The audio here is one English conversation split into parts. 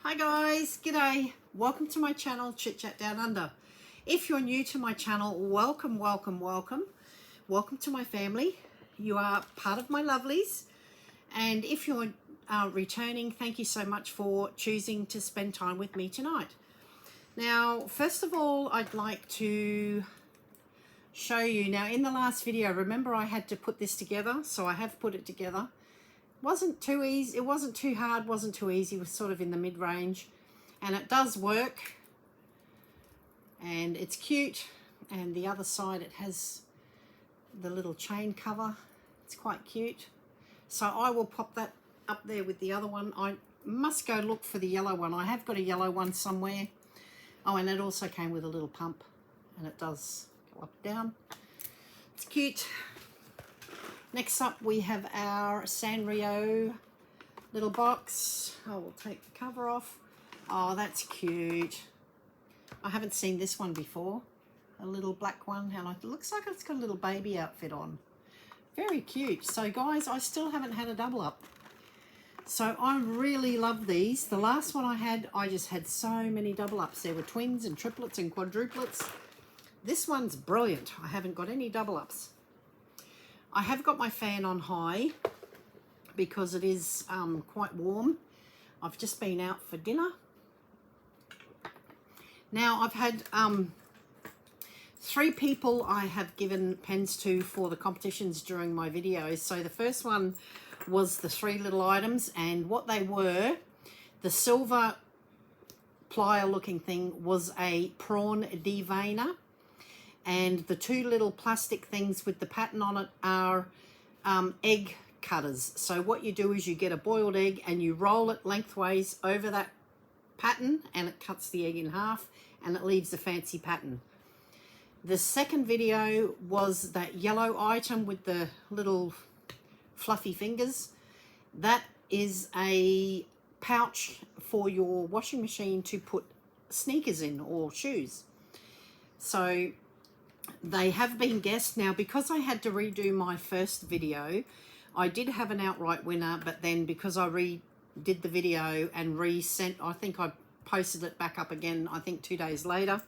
Hi guys, g'day. Welcome to my channel, Chit Chat Down Under. If you're new to my channel, welcome, welcome, welcome. Welcome to my family. You are part of my lovelies. And if you're returning, thank you so much for choosing to spend time with me tonight. Now, first of all, I'd like to show you. Now, in the last video, remember I had to put this together, so I have put it together. Wasn't too easy, it wasn't too hard, wasn't too easy, it was sort of in the mid-range, and it does work, and it's cute. And the other side, it has the little chain cover. It's quite cute, so I will pop that up there with the other one. I must go look for the yellow one. I have got a yellow one somewhere. Oh, and it also came with a little pump, and it does go up and down. It's cute. Next up, we have our Sanrio little box. Oh, we'll take the cover off. Oh, that's cute. I haven't seen this one before. A little black one, and it looks like it's got a little baby outfit on. Very cute. So, guys, I still haven't had a double up. So, I really love these. The last one I had, I just had so many double ups. There were twins and triplets and quadruplets. This one's brilliant. I haven't got any double ups. I have got my fan on high because it is quite warm. I've just been out for dinner. Now, I've had 3 people I have given pens to for the competitions during my videos. So the first one was the 3 little items, and what they were, the silver plier looking thing was a prawn deveiner. And the 2 little plastic things with the pattern on it are egg cutters. So what you do is you get a boiled egg and you roll it lengthways over that pattern, and it cuts the egg in half and it leaves a fancy pattern. The second video was that yellow item with the little fluffy fingers. That is a pouch for your washing machine to put sneakers in or shoes. So they have been guessed. Now, because I had to redo my first video, I did have an outright winner, but then because I redid the video and resent, I think I posted it back up again, I think 2 days later,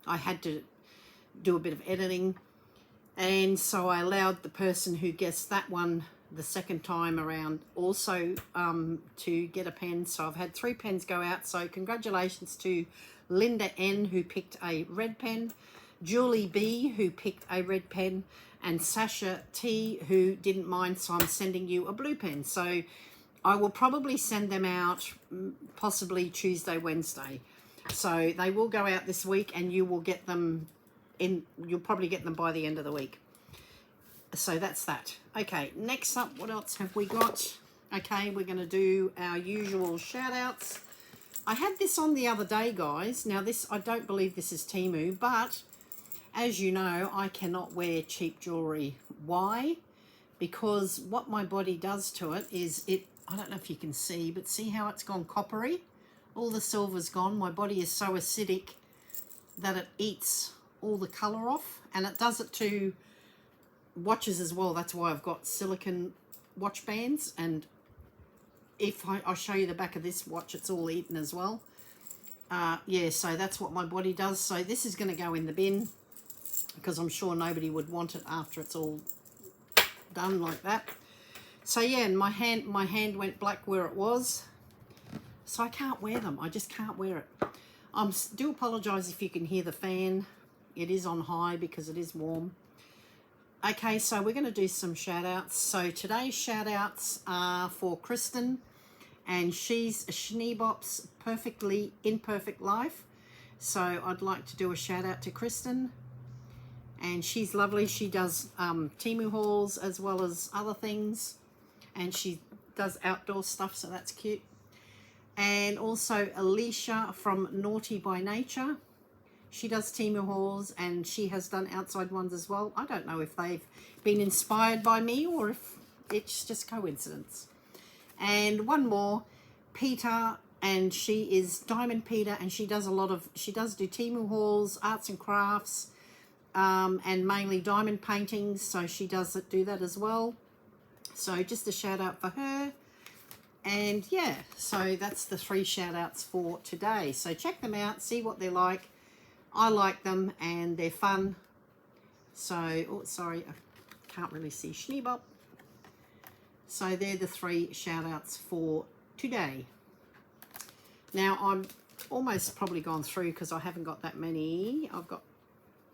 I had to do a bit of editing, and so I allowed the person who guessed that one the second time around also to get a pen. So I've had 3 pens go out, so congratulations to Linda N, who picked a red pen, Julie B, who picked a red pen, and Sasha T, who didn't mind, so I'm sending you a blue pen. So I will probably send them out possibly Tuesday, Wednesday. So they will go out this week, and you will get them in, you'll probably get them by the end of the week. So that's that. Okay, next up, what else have we got? Okay, we're going to do our usual shout outs. I had this on the other day, guys. Now this, I don't believe this is TEMU, but as you know, I cannot wear cheap jewelry. Why? Because what my body does to it is I don't know if you can see, but see how it's gone coppery? All the silver's gone. My body is so acidic that it eats all the colour off, and it does it to watches as well. That's why I've got silicone watch bands, and if I'll show you the back of this watch, it's all eaten as well. Yeah, so that's what my body does. So this is going to go in the bin, because I'm sure nobody would want it after it's all done like that. So yeah, and my hand went black where it was, so I can't wear them. I just can't wear it. I do apologise if you can hear the fan. It is on high because it is warm. Okay, so we're going to do some shout outs. So today's shout outs are for Kristen, and she's a Schneebop's Perfectly Imperfect Life. So I'd like to do a shout out to Kristen. And she's lovely. She does TEMU hauls as well as other things. And she does outdoor stuff, so that's cute. And also Alicia from Naughty by Nature. She does TEMU hauls, and she has done outside ones as well. I don't know if they've been inspired by me or if it's just coincidence. And one more, Peter, and she is Diamond Peter, and she does do TEMU hauls, arts and crafts, and mainly diamond paintings, so she does do that as well. So just a shout out for her. And yeah, so that's the 3 shout outs for today. So check them out, see what they're like. I like them and they're fun. So, oh, sorry, I can't really see Schneebop. So they're the 3 shout outs for today. Now I'm almost probably gone through because I haven't got that many. I've got,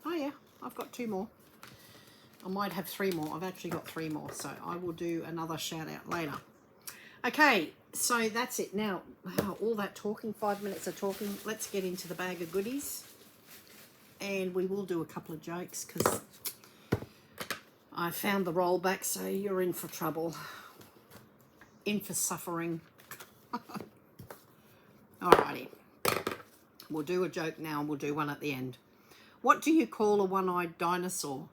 oh yeah, I've got 2 more. I might have 3 more. I've actually got 3 more. So I will do another shout out later. Okay, so that's it. Now, wow, all that talking, 5 minutes of talking. Let's get into the bag of goodies. And we will do a couple of jokes because I found the rollback, so you're in for trouble. In for suffering. Alrighty. We'll do a joke now and we'll do one at the end. What do you call a one-eyed dinosaur?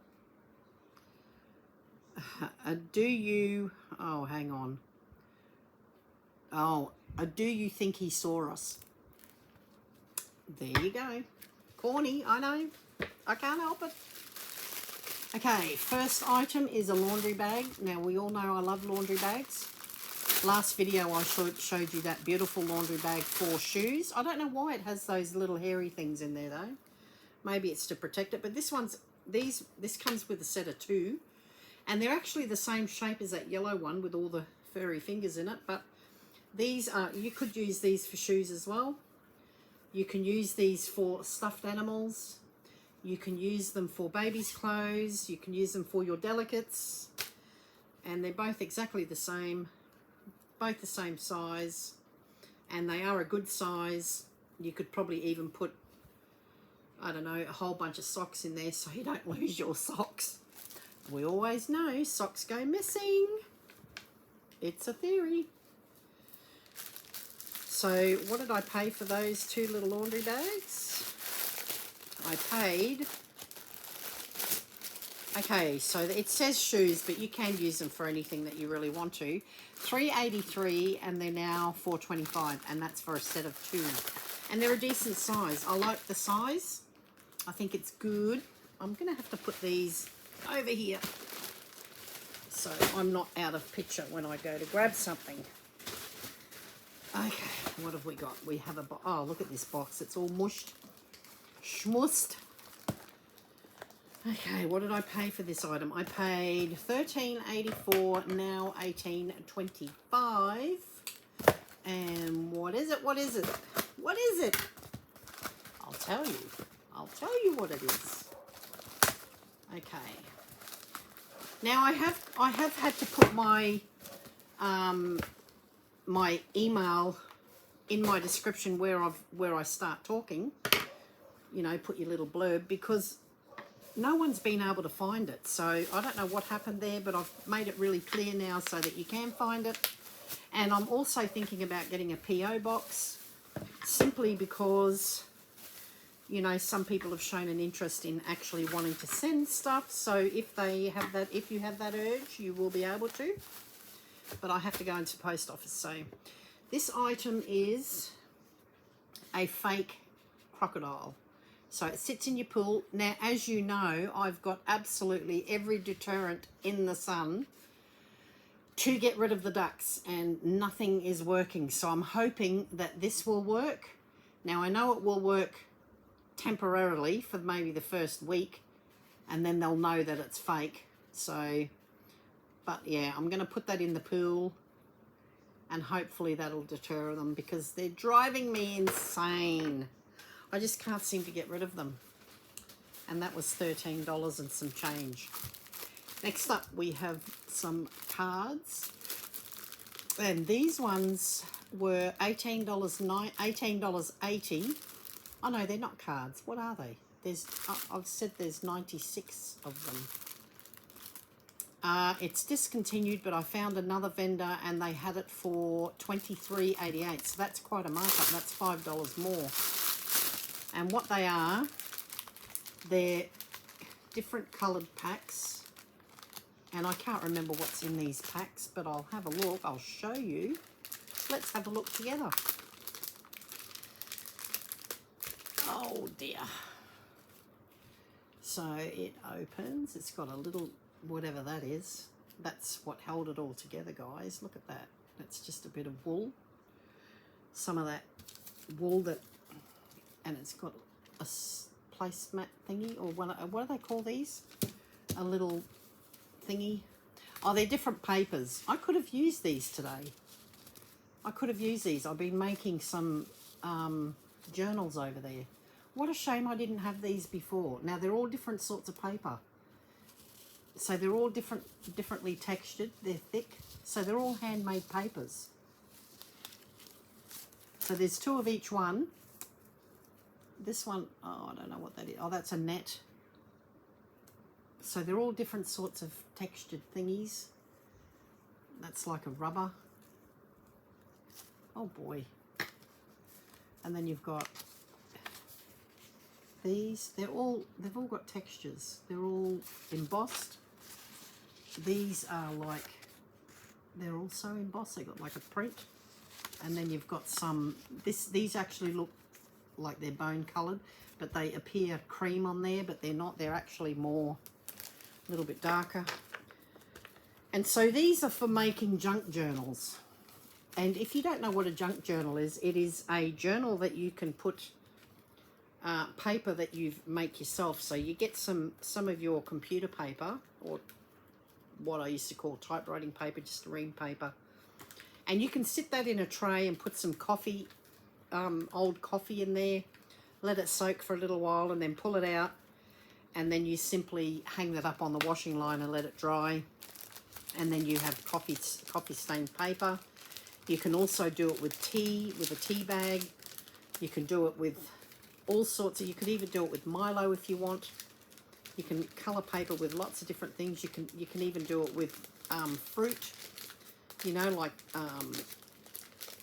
Do you... Oh, hang on. Oh, do you think he saw us? There you go. Corny, I know. I can't help it. Okay, first item is a laundry bag. Now, we all know I love laundry bags. Last video I showed you that beautiful laundry bag for shoes. I don't know why it has those little hairy things in there though. Maybe it's to protect it, but this comes with a set of 2. And they're actually the same shape as that yellow one with all the furry fingers in it, but these are, you could use these for shoes as well. You can use these for stuffed animals. You can use them for baby's clothes. You can use them for your delicates. And they're both exactly the same. Both the same size. And they are a good size. You could probably even put, I don't know, a whole bunch of socks in there so you don't lose your socks. We always know socks go missing. It's a theory. So what did I pay for those 2 little laundry bags? I paid, okay, so it says shoes, but you can use them for anything that you really want to. $3.83 and they're now $4.25, and that's for a set of 2. And they're a decent size. I like the size. I think it's good. I'm going to have to put these over here so I'm not out of picture when I go to grab something. Okay, what have we got? We have a box. Oh, look at this box. It's all mushed. Schmussed. Okay, what did I pay for this item? I paid $13.84, now $18.25. And what is it? What is it? What is it? I'll tell you. I'll tell you what it is. Okay. Now I have had to put my my email in my description where I start talking. You know, put your little blurb, because no one's been able to find it. So I don't know what happened there, but I've made it really clear now so that you can find it. And I'm also thinking about getting a PO box, simply because, you know, some people have shown an interest in actually wanting to send stuff. So if they have that, if you have that urge, you will be able to. But I have to go into the post office. So this item is a fake crocodile. So it sits in your pool. Now, as you know, I've got absolutely every deterrent in the sun to get rid of the ducks, and nothing is working. So I'm hoping that this will work. Now, I know it will work temporarily for maybe the first week, and then they'll know that it's fake. So, but yeah, I'm going to put that in the pool, and hopefully that'll deter them, because they're driving me insane. I just can't seem to get rid of them. And that was $13 and some change. Next up, we have some cards. And these ones were $18.80. Oh no, they're not cards. What are they? I've said there's 96 of them. It's discontinued, but I found another vendor and they had it for $23.88. So that's quite a markup. That's $5 more. And what they are, they're different coloured packs. And I can't remember what's in these packs, but I'll have a look. I'll show you. Let's have a look together. Oh dear. So it opens. It's got a little, whatever that is. That's what held it all together, guys. Look at that. That's just a bit of wool. Some of that wool that, and it's got a placemat thingy, or what do they call these? A little thingy. Oh, they're different papers. I could have used these today. I could have used these. I've been making some journals over there. What a shame I didn't have these before. Now, they're all different sorts of paper. So they're all differently textured. They're thick. So they're all handmade papers. So there's 2 of each one. This one, oh, I don't know what that is. Oh, that's a net. So they're all different sorts of textured thingies. That's like a rubber. Oh boy. And then you've got these. They've all got textures. They're all embossed. These are like, they're also embossed. They've got like a print. And then you've got some, these actually look like they're bone coloured, but they appear cream on there, but they're not. They're actually more, a little bit darker. And so these are for making junk journals. And if you don't know what a junk journal is, it is a journal that you can put paper that you make yourself. So you get some of your computer paper, or what I used to call typewriting paper, just ream paper. And you can sit that in a tray and put some coffee, old coffee in there, let it soak for a little while, and then pull it out. And then you simply hang that up on the washing line and let it dry. And then you have coffee stained paper. You can also do it with tea, with a tea bag. You can do it with all sorts of, you could even do it with Milo if you want. You can colour paper with lots of different things. You can even do it with fruit, you know, like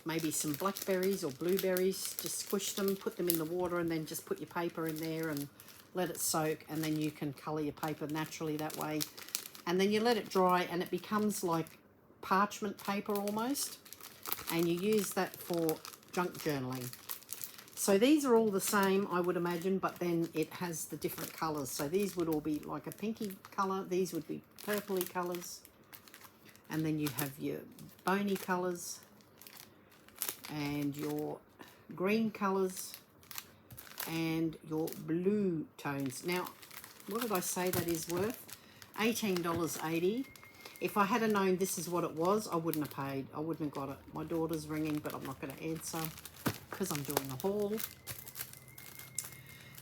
maybe some blackberries or blueberries. Just squish them, put them in the water, and then just put your paper in there and let it soak, and then you can colour your paper naturally that way. And then you let it dry, and it becomes like parchment paper almost. And you use that for junk journaling. So these are all the same, I would imagine, but then it has the different colours. So these would all be like a pinky colour. These would be purpley colours. And then you have your bony colours and your green colours and your blue tones. Now, what did I say that is worth? $18.80. If I had known this is what it was, I wouldn't have paid. I wouldn't have got it. My daughter's ringing, but I'm not going to answer because I'm doing a haul.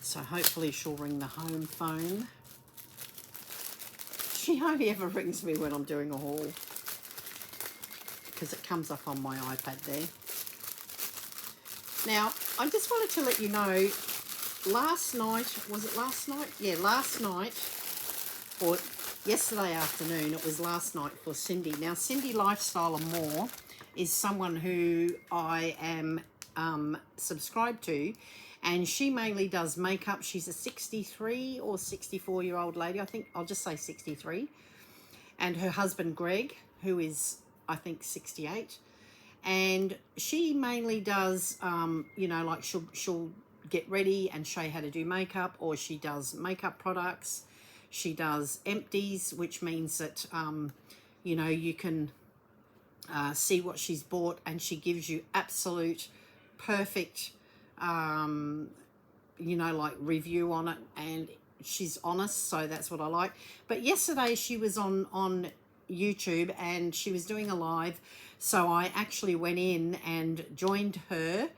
So hopefully she'll ring the home phone. She only ever rings me when I'm doing a haul because it comes up on my iPad there. Now, I just wanted to let you know, last night, was it last night? Yeah, last night, or yesterday afternoon, it was last night for Cindy. Now, Cindy Lifestyle and More is someone who I am subscribed to, and she mainly does makeup. She's a 63 or 64-year-old lady. I think I'll just say 63. And her husband, Greg, who is, I think, 68. And she mainly does, you know, like she'll get ready and show you how to do makeup, or she does makeup products. She does empties, which means that, you know, you can see what she's bought, and she gives you absolute perfect, you know, like review on it, and she's honest, so that's what I like. But yesterday she was on YouTube and she was doing a live, so I actually went in and joined her,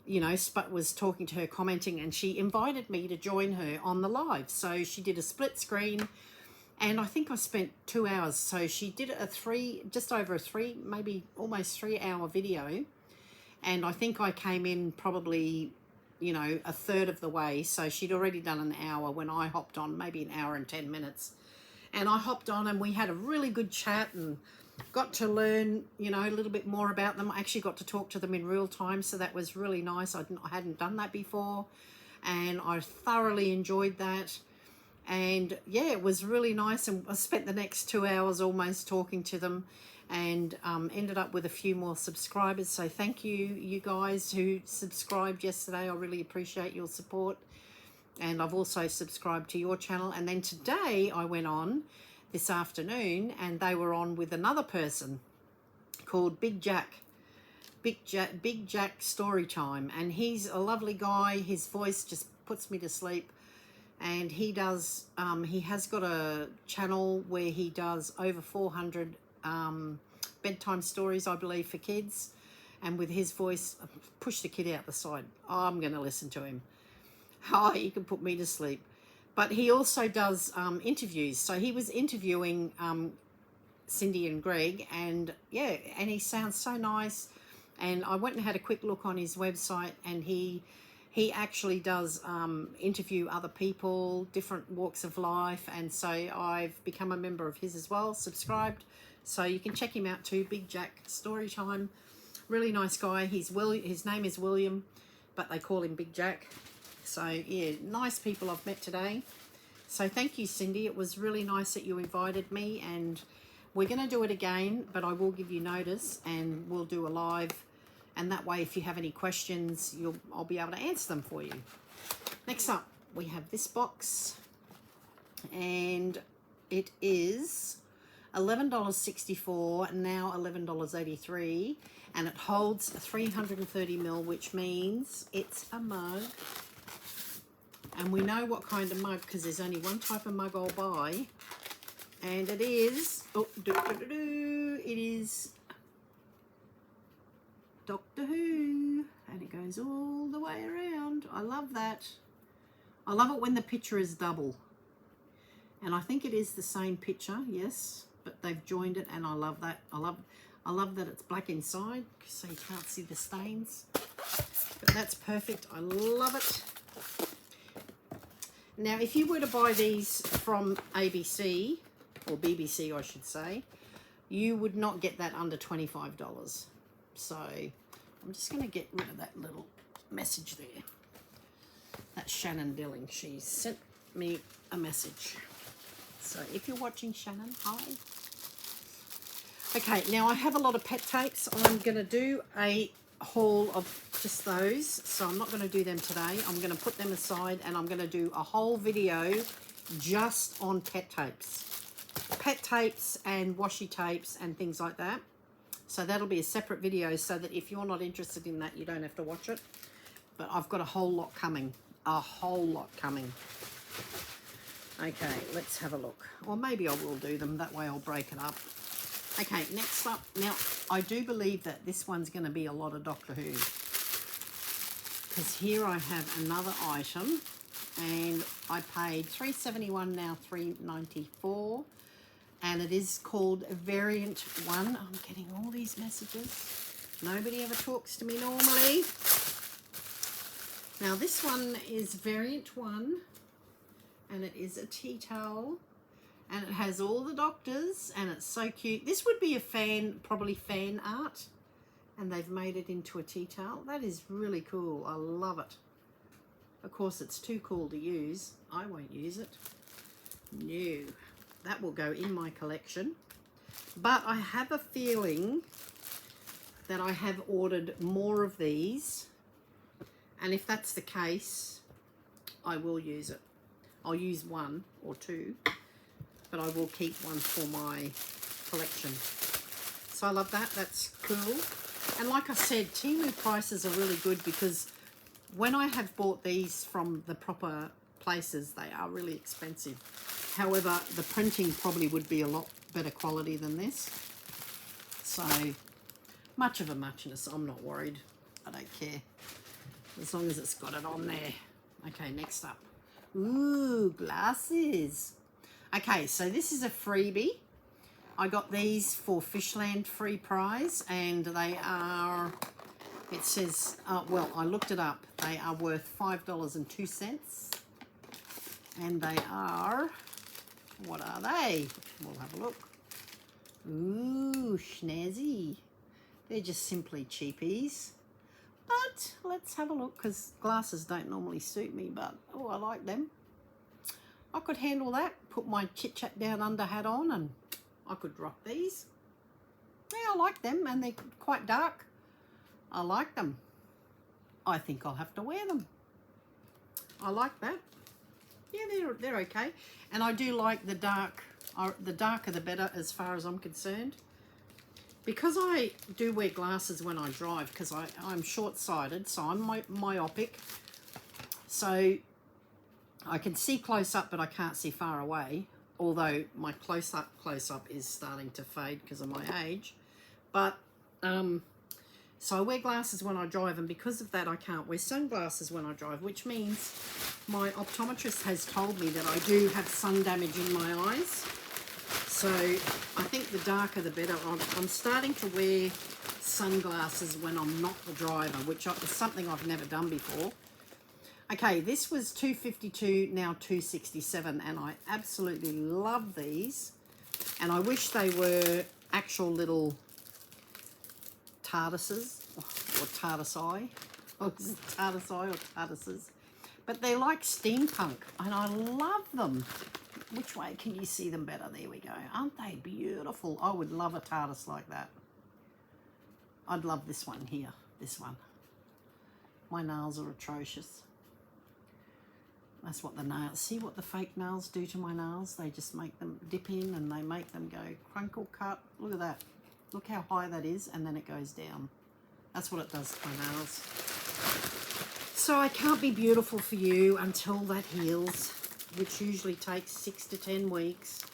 you know, was talking to her, commenting, and she invited me to join her on the live. So she did a split screen, and I think I spent 2 hours. So she did just over a 3, maybe almost 3-hour video. And I think I came in probably, you know, a third of the way. So she'd already done an hour when I hopped on, maybe an hour and 10 minutes. And I hopped on and we had a really good chat and got to learn, you know, a little bit more about them. I actually got to talk to them in real time, so that was really nice. I hadn't done that before, and I thoroughly enjoyed that. And yeah, it was really nice, and I spent the next 2 hours almost talking to them, and ended up with a few more subscribers. So thank you, you guys who subscribed yesterday. I really appreciate your support. And I've also subscribed to your channel. And then today I went on this afternoon, and they were on with another person, called Big Jack. Big Jack Story Time, and he's a lovely guy. His voice just puts me to sleep. And he does, he has got a channel where he does over 400 bedtime stories, I believe, for kids. And with his voice, push the kid out the side. I'm going to listen to him. Oh, he can put me to sleep. But he also does interviews. So he was interviewing Cindy and Greg, and yeah, and he sounds so nice. And I went and had a quick look on his website, and he actually does interview other people, different walks of life, and so I've become a member of his as well, subscribed. So you can check him out too, Big Jack Storytime. Really nice guy. His name is William, but they call him Big Jack. So yeah, nice people I've met today. So thank you, Cindy. It was really nice that you invited me, and we're going to do it again, but I will give you notice, and we'll do a live. And that way, if you have any questions, I'll be able to answer them for you. Next up, we have this box, and it is $11.64, now $11.83, and it holds 330 ml, which means it's a mug. And we know what kind of mug, because there's only one type of mug I'll buy, and it is, it is Doctor Who, and it goes all the way around. I love that. I love it when the picture is double, and I think it is the same picture, yes, but they've joined it, and I love that. I love that it's black inside, so you can't see the stains, but that's perfect. I love it. Now, if you were to buy these from ABC, or BBC I should say, you would not get that under $25. So I'm just going to get rid of that little message there. That's Shannon Dilling. She sent me a message. So if you're watching, Shannon, hi. Okay, now I have a lot of pet tapes. I'm going to do a haul of just those. So I'm not going to do them today. I'm going to put them aside, and I'm going to do a whole video just on pet tapes. Pet tapes and washi tapes and things like that. So that'll be a separate video, so that if you're not interested in that, you don't have to watch it. But I've got a whole lot coming. A whole lot coming. Okay, let's have a look. Or maybe I will do them. That way I'll break it up. Okay, next up. Now, I do believe that this one's going to be a lot of Doctor Who. Because here I have another item. And I paid $3.71, now $3.94. And it is called Variant 1. I'm getting all these messages. Nobody ever talks to me normally. Now this one is Variant 1. And it is a tea towel. And it has all the doctors. And it's so cute. This would be a probably fan art. And they've made it into a tea towel. That is really cool. I love it. Of course, it's too cool to use. I won't use it. No. That will go in my collection. But I have a feeling that I have ordered more of these. And if that's the case, I will use it. I'll use one or two, but I will keep one for my collection. So I love that. That's cool. And like I said, TEMU prices are really good, because when I have bought these from the proper places, they are really expensive. However, the printing probably would be a lot better quality than this. So, much of a muchness. I'm not worried. I don't care. As long as it's got it on there. Okay, next up. Ooh, glasses. Okay, so this is a freebie. I got these for Fishland free prize, and they are, it says, well, I looked it up. They are worth $5.02. And they are, what are they? We'll have a look. Ooh, snazzy. They're just simply cheapies. But let's have a look, because glasses don't normally suit me, but oh, I like them. I could handle that. Put my Chit Chat Down Under hat on, and I could rock these. Yeah, I like them, and they're quite dark. I like them. I think I'll have to wear them. I like that. Yeah, they're okay. And I do like the dark. The darker the better, as far as I'm concerned. because I do wear glasses when I drive, because I'm short-sighted, so I'm myopic. So I can see close up, but I can't see far away. Although my close up is starting to fade because of my age. But so I wear glasses when I drive, and because of that I can't wear sunglasses when I drive, which means my optometrist has told me that I do have sun damage in my eyes. So I think the darker the better. I'm starting to wear sunglasses when I'm not the driver, which is something I've never done before. Okay, this was $2.52, now $2.67, and I absolutely love these. And I wish they were actual little TARDISes, or TARDISi, or TARDISi or TARDISes. But they're like steampunk, and I love them. Which way can you see them better? There we go. Aren't they beautiful? I would love a TARDIS like that. I'd love this one here, this one. My nails are atrocious. That's what the nails, see what the fake nails do to my nails? They just make them dip in and they make them go crinkle cut. Look at that. Look how high that is, and then it goes down. That's what it does to my nails. So I can't be beautiful for you until that heals, which usually takes 6 to 10 weeks.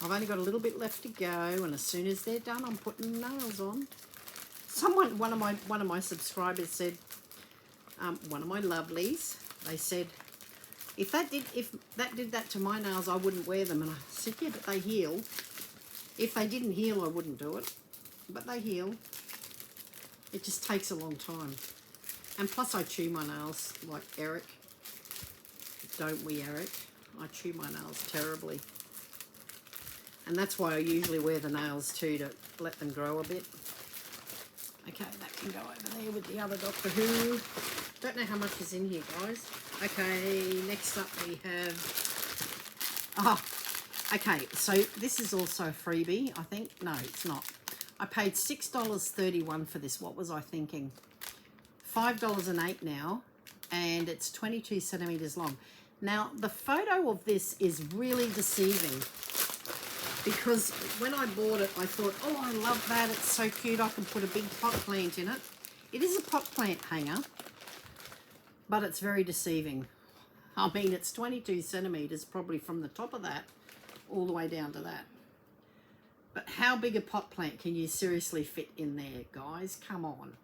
I've only got a little bit left to go, and as soon as they're done, I'm putting nails on. One of my subscribers said, one of my lovelies, they said, if that did that to my nails, I wouldn't wear them. And I said, yeah, but they heal. If they didn't heal, I wouldn't do it. But they heal. It just takes a long time. And plus I chew my nails like Eric. Don't we, Eric? I chew my nails terribly. And that's why I usually wear the nails too, to let them grow a bit. Okay, that can go over there with the other Doctor Who. Don't know how much is in here, guys. Okay, next up we have... okay, so this is also a freebie, I think. No, it's not. I paid $6.31 for this. What was I thinking? $5.08 now, and it's 22 centimeters long. Now, the photo of this is really deceiving, because when I bought it, I thought, oh, I love that. It's so cute. I can put a big pot plant in it. It is a pot plant hanger, but it's very deceiving. I mean, it's 22 centimeters, probably from the top of that all the way down to that. But how big a pot plant can you seriously fit in there, guys? Come on.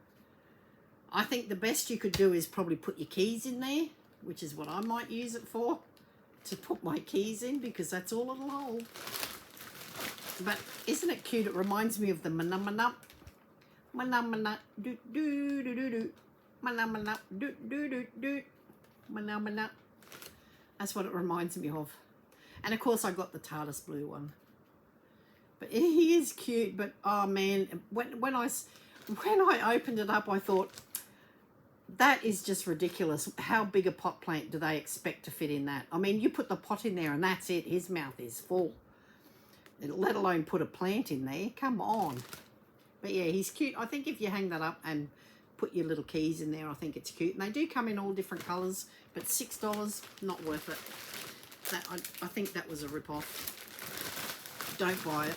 I think the best you could do is probably put your keys in there, which is what I might use it for, to put my keys in, because that's all it'll hold. But isn't it cute? It reminds me of the manamana. Manamana do do do do do. Manamana do do do do. Manamana. That's what it reminds me of. And of course I got the TARDIS blue one. But he is cute, but oh man, when I opened it up, I thought, that is just ridiculous. How big a pot plant do they expect to fit in that? I mean, you put the pot in there and that's it. His mouth is full. Let alone put a plant in there. Come on. But yeah, he's cute. I think if you hang that up and put your little keys in there, I think it's cute. And they do come in all different colours, but $6, not worth it. I think that was a rip-off. Don't buy it.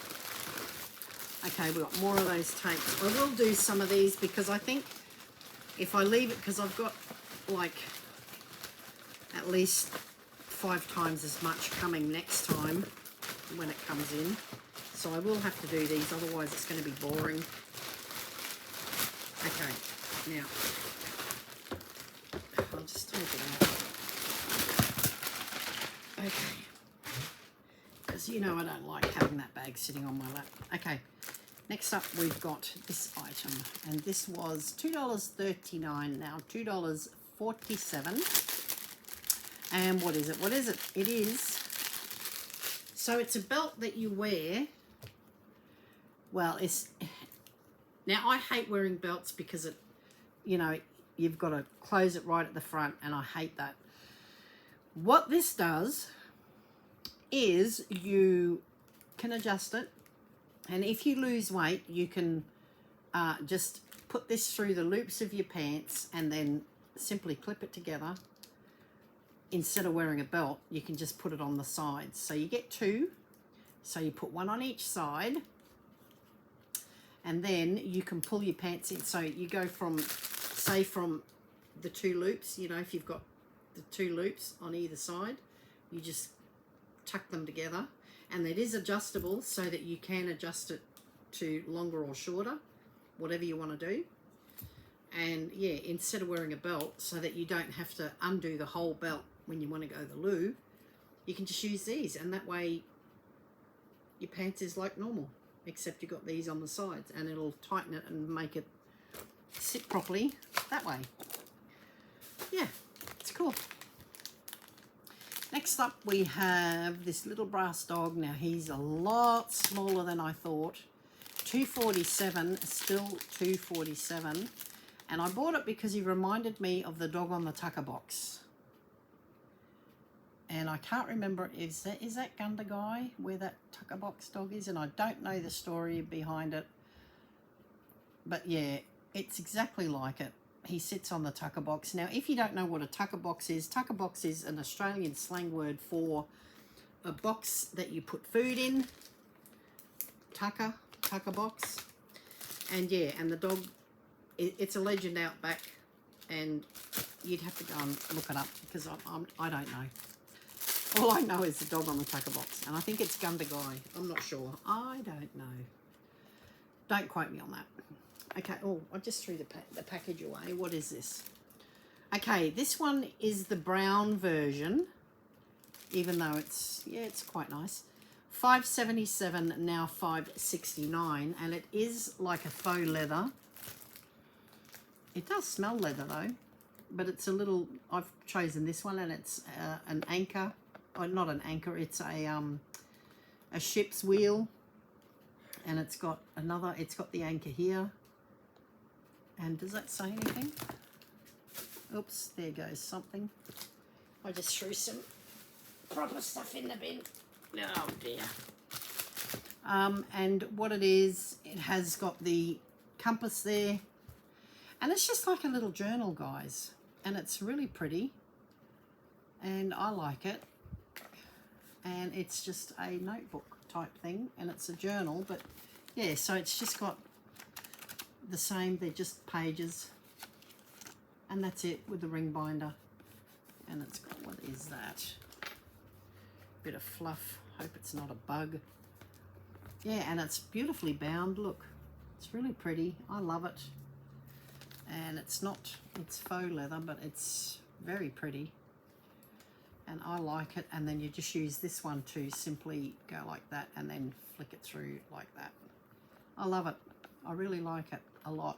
Okay, we've got more of those tapes. I will do some of these, because I think if I leave it, because I've got like at least 5 times as much coming next time when it comes in. So I will have to do these, otherwise it's going to be boring. Okay, now I'll just take it out. Okay. Because you know I don't like having that bag sitting on my lap. Okay, next up we've got this item, and this was $2.39, now $2.47. And what is it? What is it? It is, so it's a belt that you wear. Well, it's, now I hate wearing belts because it, you know, you've got to close it right at the front, and I hate that. What this does is you can adjust it, and if you lose weight, you can just put this through the loops of your pants and then simply clip it together. Instead of wearing a belt, you can just put it on the sides. So you get 2, so you put one on each side, And then you can pull your pants in. So you go from, say from the 2 loops, you know, if you've got the 2 loops on either side, you just tuck them together. And it is adjustable so that you can adjust it to longer or shorter, whatever you want to do. And yeah, instead of wearing a belt, so that you don't have to undo the whole belt when you want to go to the loo, you can just use these, and that way your pants is like normal, except you've got these on the sides, and it'll tighten it and make it sit properly that way. Yeah, it's cool. Next up we have this little brass dog. Now he's a lot smaller than I thought. $2.47, still $2.47. And I bought it because he reminded me of the dog on the Tucker box. And I can't remember, is that Gunda Guy where that Tucker box dog is? And I don't know the story behind it. But yeah, it's exactly like it. He sits on the Tucker box. Now, if you don't know what a Tucker box is an Australian slang word for a box that you put food in. Tucker box. And yeah, and the dog, it's a legend out back, and you'd have to go and look it up because I don't know. All I know is the dog on the Tucker box, and I think it's Gunda Guy. I'm not sure. I don't know. Don't quote me on that. Okay, oh, I just threw the package away. What is this? Okay, this one is the brown version, even though it's quite nice. $5.77, now $5.69, and it is like a faux leather. It does smell leather though, but it's a little, I've chosen this one, and it's an anchor, or not an anchor, it's a ship's wheel, and it's got the anchor here. And does that say anything? Oops, there goes something. I just threw some proper stuff in the bin. Oh dear. And what it is, it has got the compass there. And it's just like a little journal, guys. And it's really pretty. And I like it. And it's just a notebook type thing. And it's a journal. But yeah, so it's just got the same. They're just pages. And that's it with the ring binder. And it's got, what is that? Bit of fluff. Hope it's not a bug. Yeah, and it's beautifully bound. Look, it's really pretty. I love it. And it's faux leather, but it's very pretty. And I like it. And then you just use this one to simply go like that and then flick it through like that. I love it. I really like it a lot.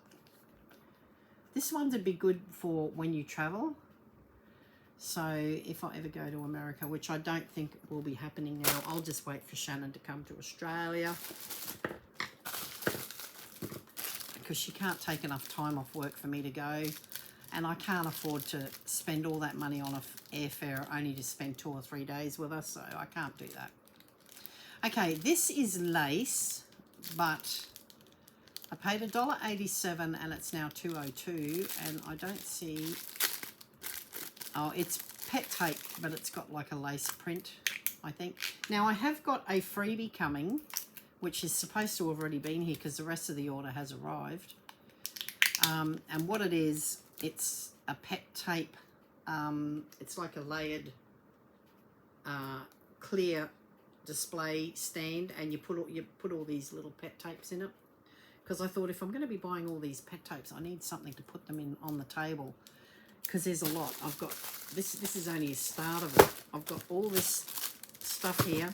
This one's would be good for when you travel. So if I ever go to America, which I don't think will be happening now, I'll just wait for Shannon to come to Australia, because she can't take enough time off work for me to go, and I can't afford to spend all that money on airfare only to spend 2 or 3 days with her, so I can't do that. Okay, this is lace, but I paid $1.87 and it's now $2.02, and I don't see, oh, it's pet tape, but it's got like a lace print, I think. Now I have got a freebie coming, which is supposed to have already been here because the rest of the order has arrived. And what it is, it's a pet tape. It's like a layered clear display stand, and you put all these little pet tapes in it. Because I thought, if I'm going to be buying all these pet tapes, I need something to put them in on the table. Because there's a lot. I've got this is only a start of it. I've got all this stuff here.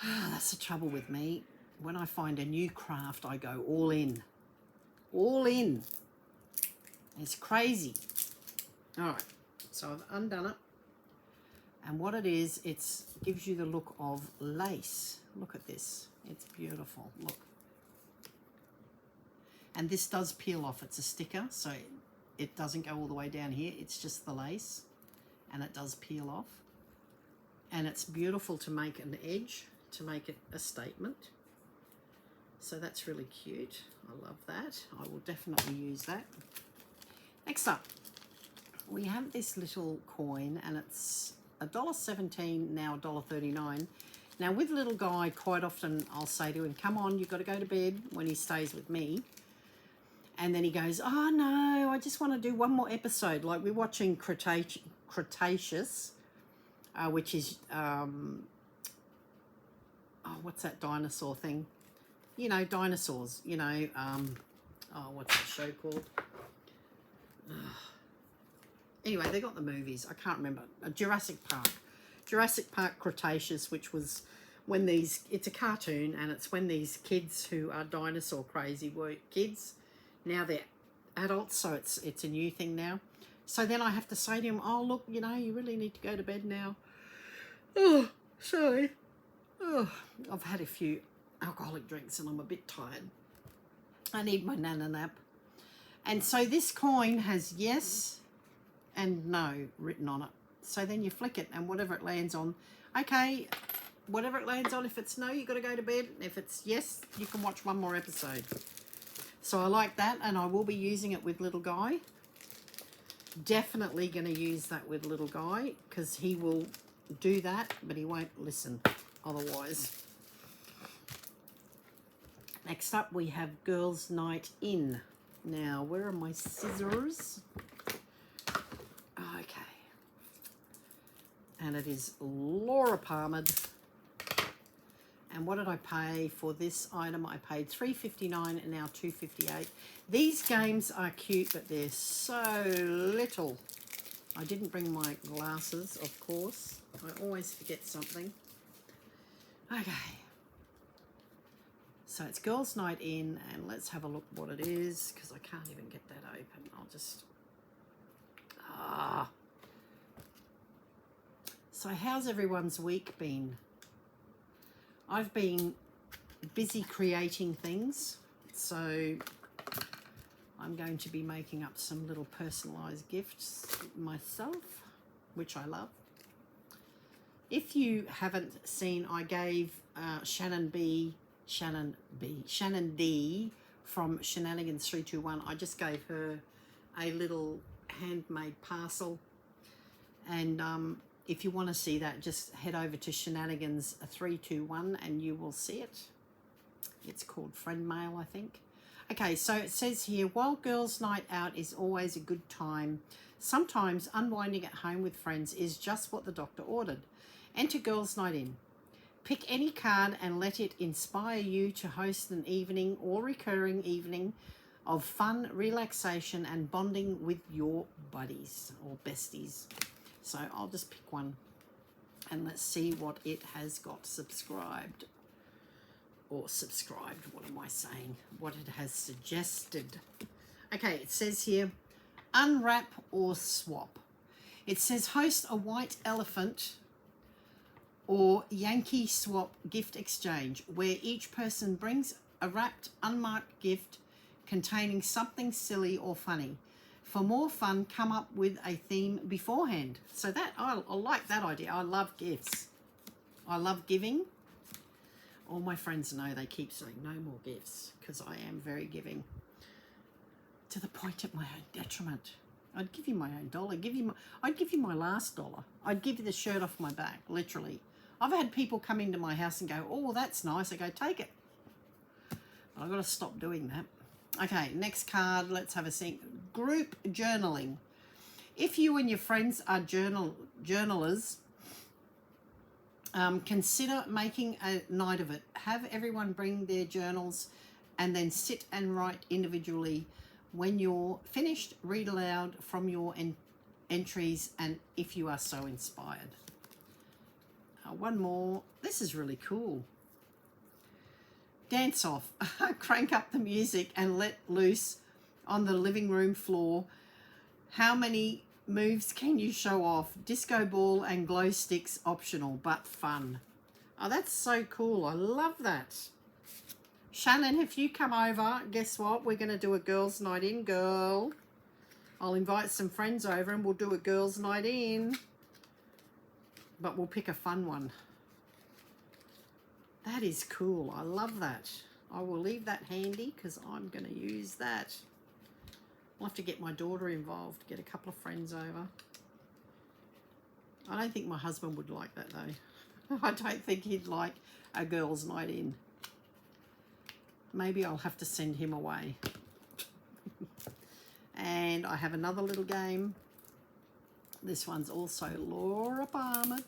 That's the trouble with me. When I find a new craft, I go all in. All in. It's crazy. All right. So I've undone it. And what it is, it gives you the look of lace. Look at this. It's beautiful. Look. And this does peel off. It's a sticker, so it doesn't go all the way down here. It's just the lace, and it does peel off. And it's beautiful to make an edge, to make it a statement. So that's really cute. I love that. I will definitely use that. Next up, we have this little coin, and it's $1.17, now $1.39. Now, with little guy, quite often I'll say to him, come on, you've got to go to bed when he stays with me. And then he goes, oh, no, I just want to do one more episode. Like, we're watching Cretaceous, which is, what's that dinosaur thing? You know, dinosaurs, you know, what's that show called? Anyway, they got the movies. I can't remember. Jurassic Park Cretaceous, which was when it's a cartoon, and it's when these kids who are dinosaur crazy were kids. Now they're adults, so it's a new thing now. So then I have to say to him, oh, look, you know, you really need to go to bed now. Oh, sorry. Oh, I've had a few alcoholic drinks and I'm a bit tired. I need my nana nap. And so this coin has yes and no written on it. So then you flick it and whatever it lands on, okay, whatever it lands on, if it's no, you've got to go to bed. If it's yes, you can watch one more episode. So I like that, and I will be using it with little guy. Definitely going to use that with little guy because he will do that, but he won't listen otherwise. Next up, we have Girls' Night In. Now, where are my scissors? Okay. And it is Laura Palmer. And what did I pay for this item? I paid $3.59 and now $2.58. These games are cute, but they're so little. I didn't bring my glasses, of course. I always forget something. Okay. So it's Girls' Night In, and let's have a look what it is, because I can't even get that open. I'll just... So how's everyone's week been? I've been busy creating things, so I'm going to be making up some little personalised gifts myself, which I love. If you haven't seen, I gave Shannon D from Shenanigans 321, I just gave her a little handmade parcel, and if you want to see that, just head over to Shenanigans 321 and you will see it. It's called Friend Mail, I think. Okay, so it says here, while girls' night out is always a good time, sometimes unwinding at home with friends is just what the doctor ordered. Enter Girls' Night In. Pick any card and let it inspire you to host an evening or recurring evening of fun, relaxation, and bonding with your buddies or besties. So I'll just pick one and let's see what it has got subscribed. Or subscribed, what am I saying? What it has suggested. Okay, it says here, unwrap or swap. It says host a white elephant or Yankee swap gift exchange, where each person brings a wrapped, unmarked gift containing something silly or funny. For more fun, come up with a theme beforehand. So that, I like that idea. I love gifts. I love giving. All my friends know, they keep saying no more gifts because I am very giving. To the point of my own detriment. I'd give you my own dollar. I'd give you my last dollar. I'd give you the shirt off my back, literally. I've had people come into my house and go, oh, that's nice. I go, take it. I've got to stop doing that. Okay, next card. Let's have a think. Group journaling. If you and your friends are journalers, consider making a night of it. Have everyone bring their journals and then sit and write individually. When you're finished, read aloud from your entries and if you are so inspired. One more. This is really cool. Dance off. Crank up the music and let loose on the living room floor. How many moves can you show off? Disco ball and glow sticks optional, but fun. Oh, that's so cool. I love that. Shannon, if you come over, guess what? We're going to do a girls' night in, girl. I'll invite some friends over and we'll do a girls' night in. But we'll pick a fun one. That is cool. I love that. I will leave that handy because I'm going to use that. I'll have to get my daughter involved, get a couple of friends over. I don't think my husband would like that though. I don't think he'd like a girls' night in. Maybe I'll have to send him away. And I have another little game. This one's also Laura Barmard.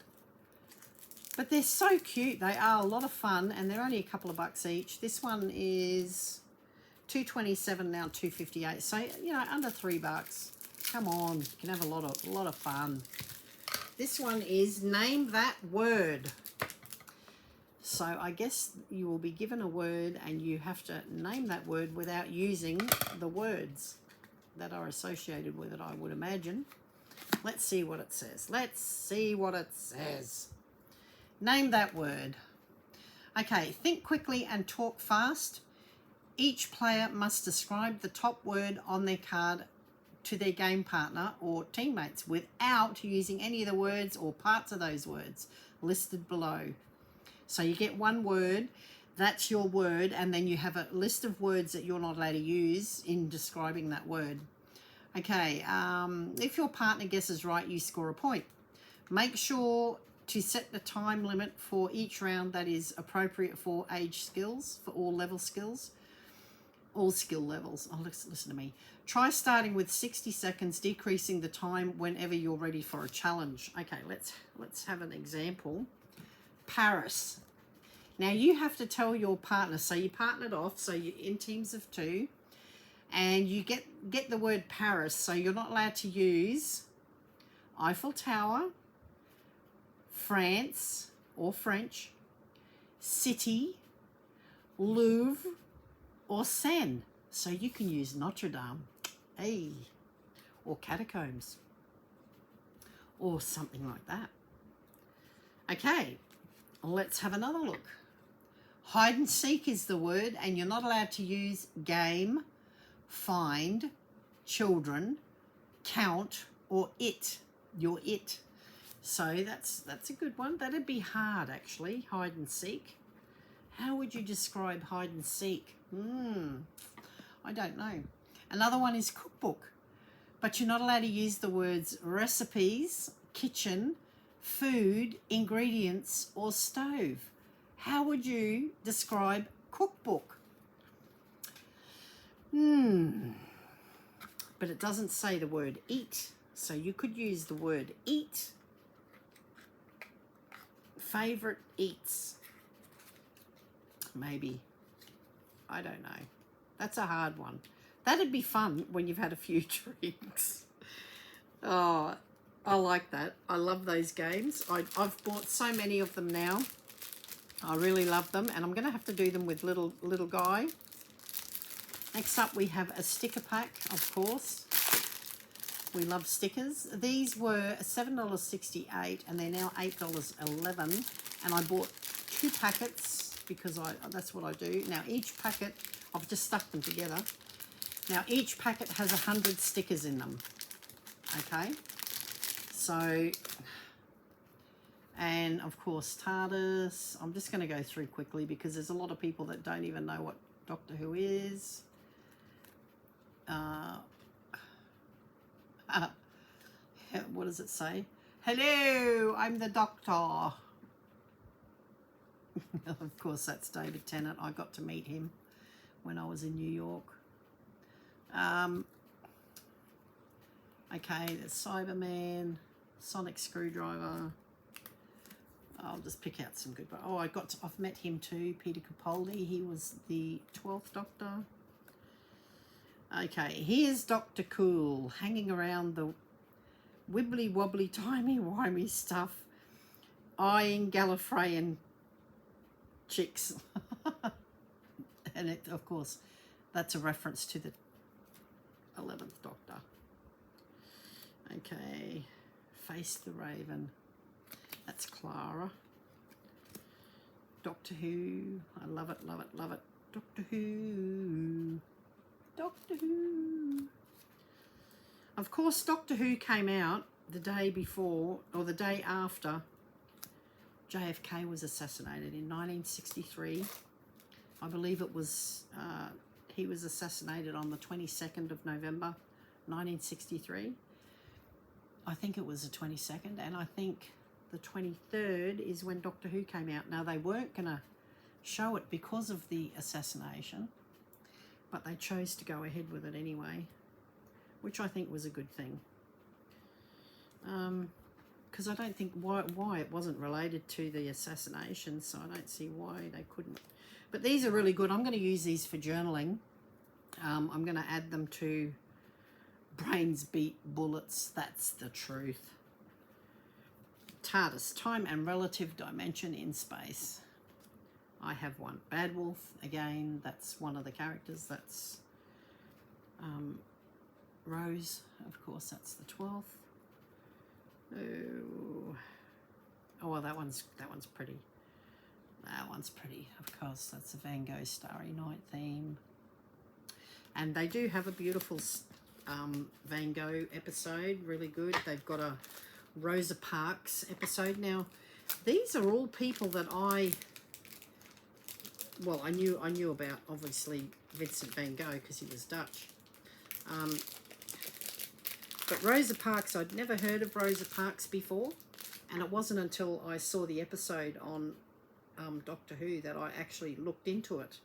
But they're so cute. They are a lot of fun, and they're only a couple of bucks each. This one is $2.27 now, $2.58. So, you know, under $3. Come on, you can have a lot of fun. This one is Name That Word. So I guess you will be given a word and you have to name that word without using the words that are associated with it, I would imagine. Let's see what it says. Let's see what it says. Name that word. Okay, think quickly and talk fast. Each player must describe the top word on their card to their game partner or teammates without using any of the words or parts of those words listed below. So you get one word, that's your word, and then you have a list of words that you're not allowed to use in describing that word. Okay, if your partner guesses right, you score a point. Make sure to set the time limit for each round that is appropriate for age skills, for all level skills, all skill levels. Oh, listen to me. Try starting with 60 seconds, decreasing the time whenever you're ready for a challenge. Okay, let's have an example. Paris. Now you have to tell your partner, so you partnered off, so you're in teams of 2, and you get the word Paris, so you're not allowed to use Eiffel Tower, France or French, city, Louvre, or Seine. So you can use Notre Dame, hey, or catacombs, or something like that. Okay, let's have another look. Hide and seek is the word, and you're not allowed to use game, find, children, count, or it. Your it. So that's a good one. That'd be hard, actually. Hide and seek. How would you describe hide and seek? I don't know. Another one is cookbook, but you're not allowed to use the words recipes, kitchen, food, ingredients, or stove. How would you describe cookbook? But it doesn't say the word eat, so you could use the word eat. Favorite eats. Maybe. I don't know. That's a hard one. That'd be fun when you've had a few drinks. Oh, I like that. I love those games. I've bought so many of them now. I really love them, and I'm going to have to do them with little guy. Next up, we have a sticker pack, of course. We love stickers. These were $7.68, and they're now $8.11. And I bought 2 packets because that's what I do. Now, each packet, I've just stuck them together. Now, each packet has 100 stickers in them. Okay? So, and of course, TARDIS. I'm just going to go through quickly because there's a lot of people that don't even know what Doctor Who is. What does it say? Hello, I'm the Doctor. Of course, that's David Tennant. I got to meet him when I was in New York. Okay, there's Cyberman, Sonic Screwdriver. I'll just pick out some good. Oh, I've met him too, Peter Capaldi. He was the 12th Doctor. Okay, here's Dr. Cool hanging around the wibbly wobbly timey wimey stuff, eyeing Gallifreyan chicks. And it, of course, that's a reference to the 11th Doctor. Okay, Face the Raven. That's Clara. Doctor Who. I love it, love it, love it. Doctor Who. Doctor Who. Of course, Doctor Who came out the day before, or the day after JFK was assassinated in 1963. I believe it was, he was assassinated on the 22nd of November, 1963. I think it was the 22nd, and I think the 23rd is when Doctor Who came out. Now, they weren't going to show it because of the assassination, but they chose to go ahead with it anyway, which I think was a good thing. Because I don't think why it wasn't related to the assassination, so I don't see why they couldn't. But these are really good. I'm going to use these for journaling. I'm going to add them to Brains Beat Bullets, That's the Truth. TARDIS, Time and Relative Dimension in Space. I have one. Bad Wolf, again, that's one of the characters. That's Rose, of course, that's the 12th. Oh, that one's pretty. That one's pretty, of course. That's a Van Gogh Starry Night theme. And they do have a beautiful Van Gogh episode, really good. They've got a Rosa Parks episode. Now, these are all people that I knew about, obviously, Vincent van Gogh, because he was Dutch. But Rosa Parks, I'd never heard of Rosa Parks before, and it wasn't until I saw the episode on Doctor Who that I actually looked into it.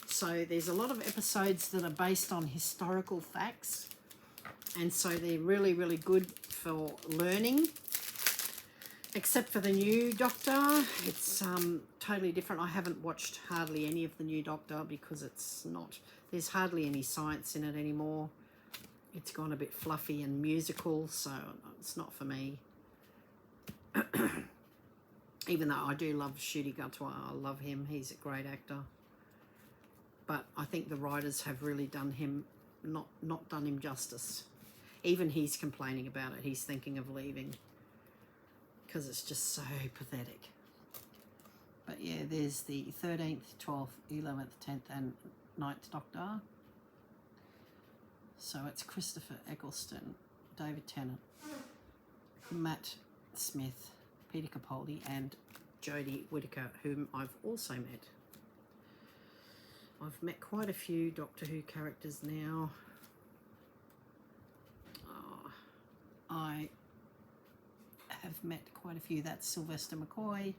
So there's a lot of episodes that are based on historical facts, and so they're really, really good for learning. Except for the new Doctor, it's totally different. I haven't watched hardly any of the new Doctor because there's hardly any science in it anymore. It's gone a bit fluffy and musical, so it's not for me. Even though I do love Ncuti Gatwa, I love him. He's a great actor. But I think the writers have really done him, not done him justice. Even he's complaining about it. He's thinking of leaving because it's just so pathetic. But yeah, there's the 13th, 12th, 11th, 10th and 9th Doctor. So it's Christopher Eccleston, David Tennant, Matt Smith, Peter Capaldi and Jodie Whittaker, whom I've also met. I've met quite a few Doctor Who characters now. I have met quite a few. That's Sylvester McCoy.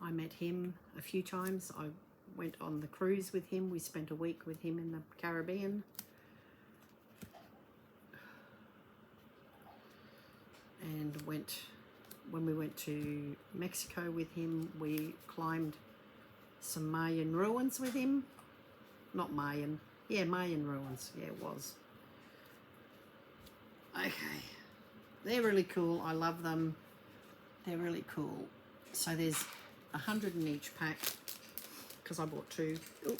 I met him a few times. I went on the cruise with him. We spent a week with him in the Caribbean. And when we went to Mexico with him, we climbed some Mayan ruins with him. Not Mayan. Yeah, Mayan ruins. Yeah, it was. Okay. They're really cool. I love them. They're really cool. So there's 100 in each pack because I bought 2. Ooh.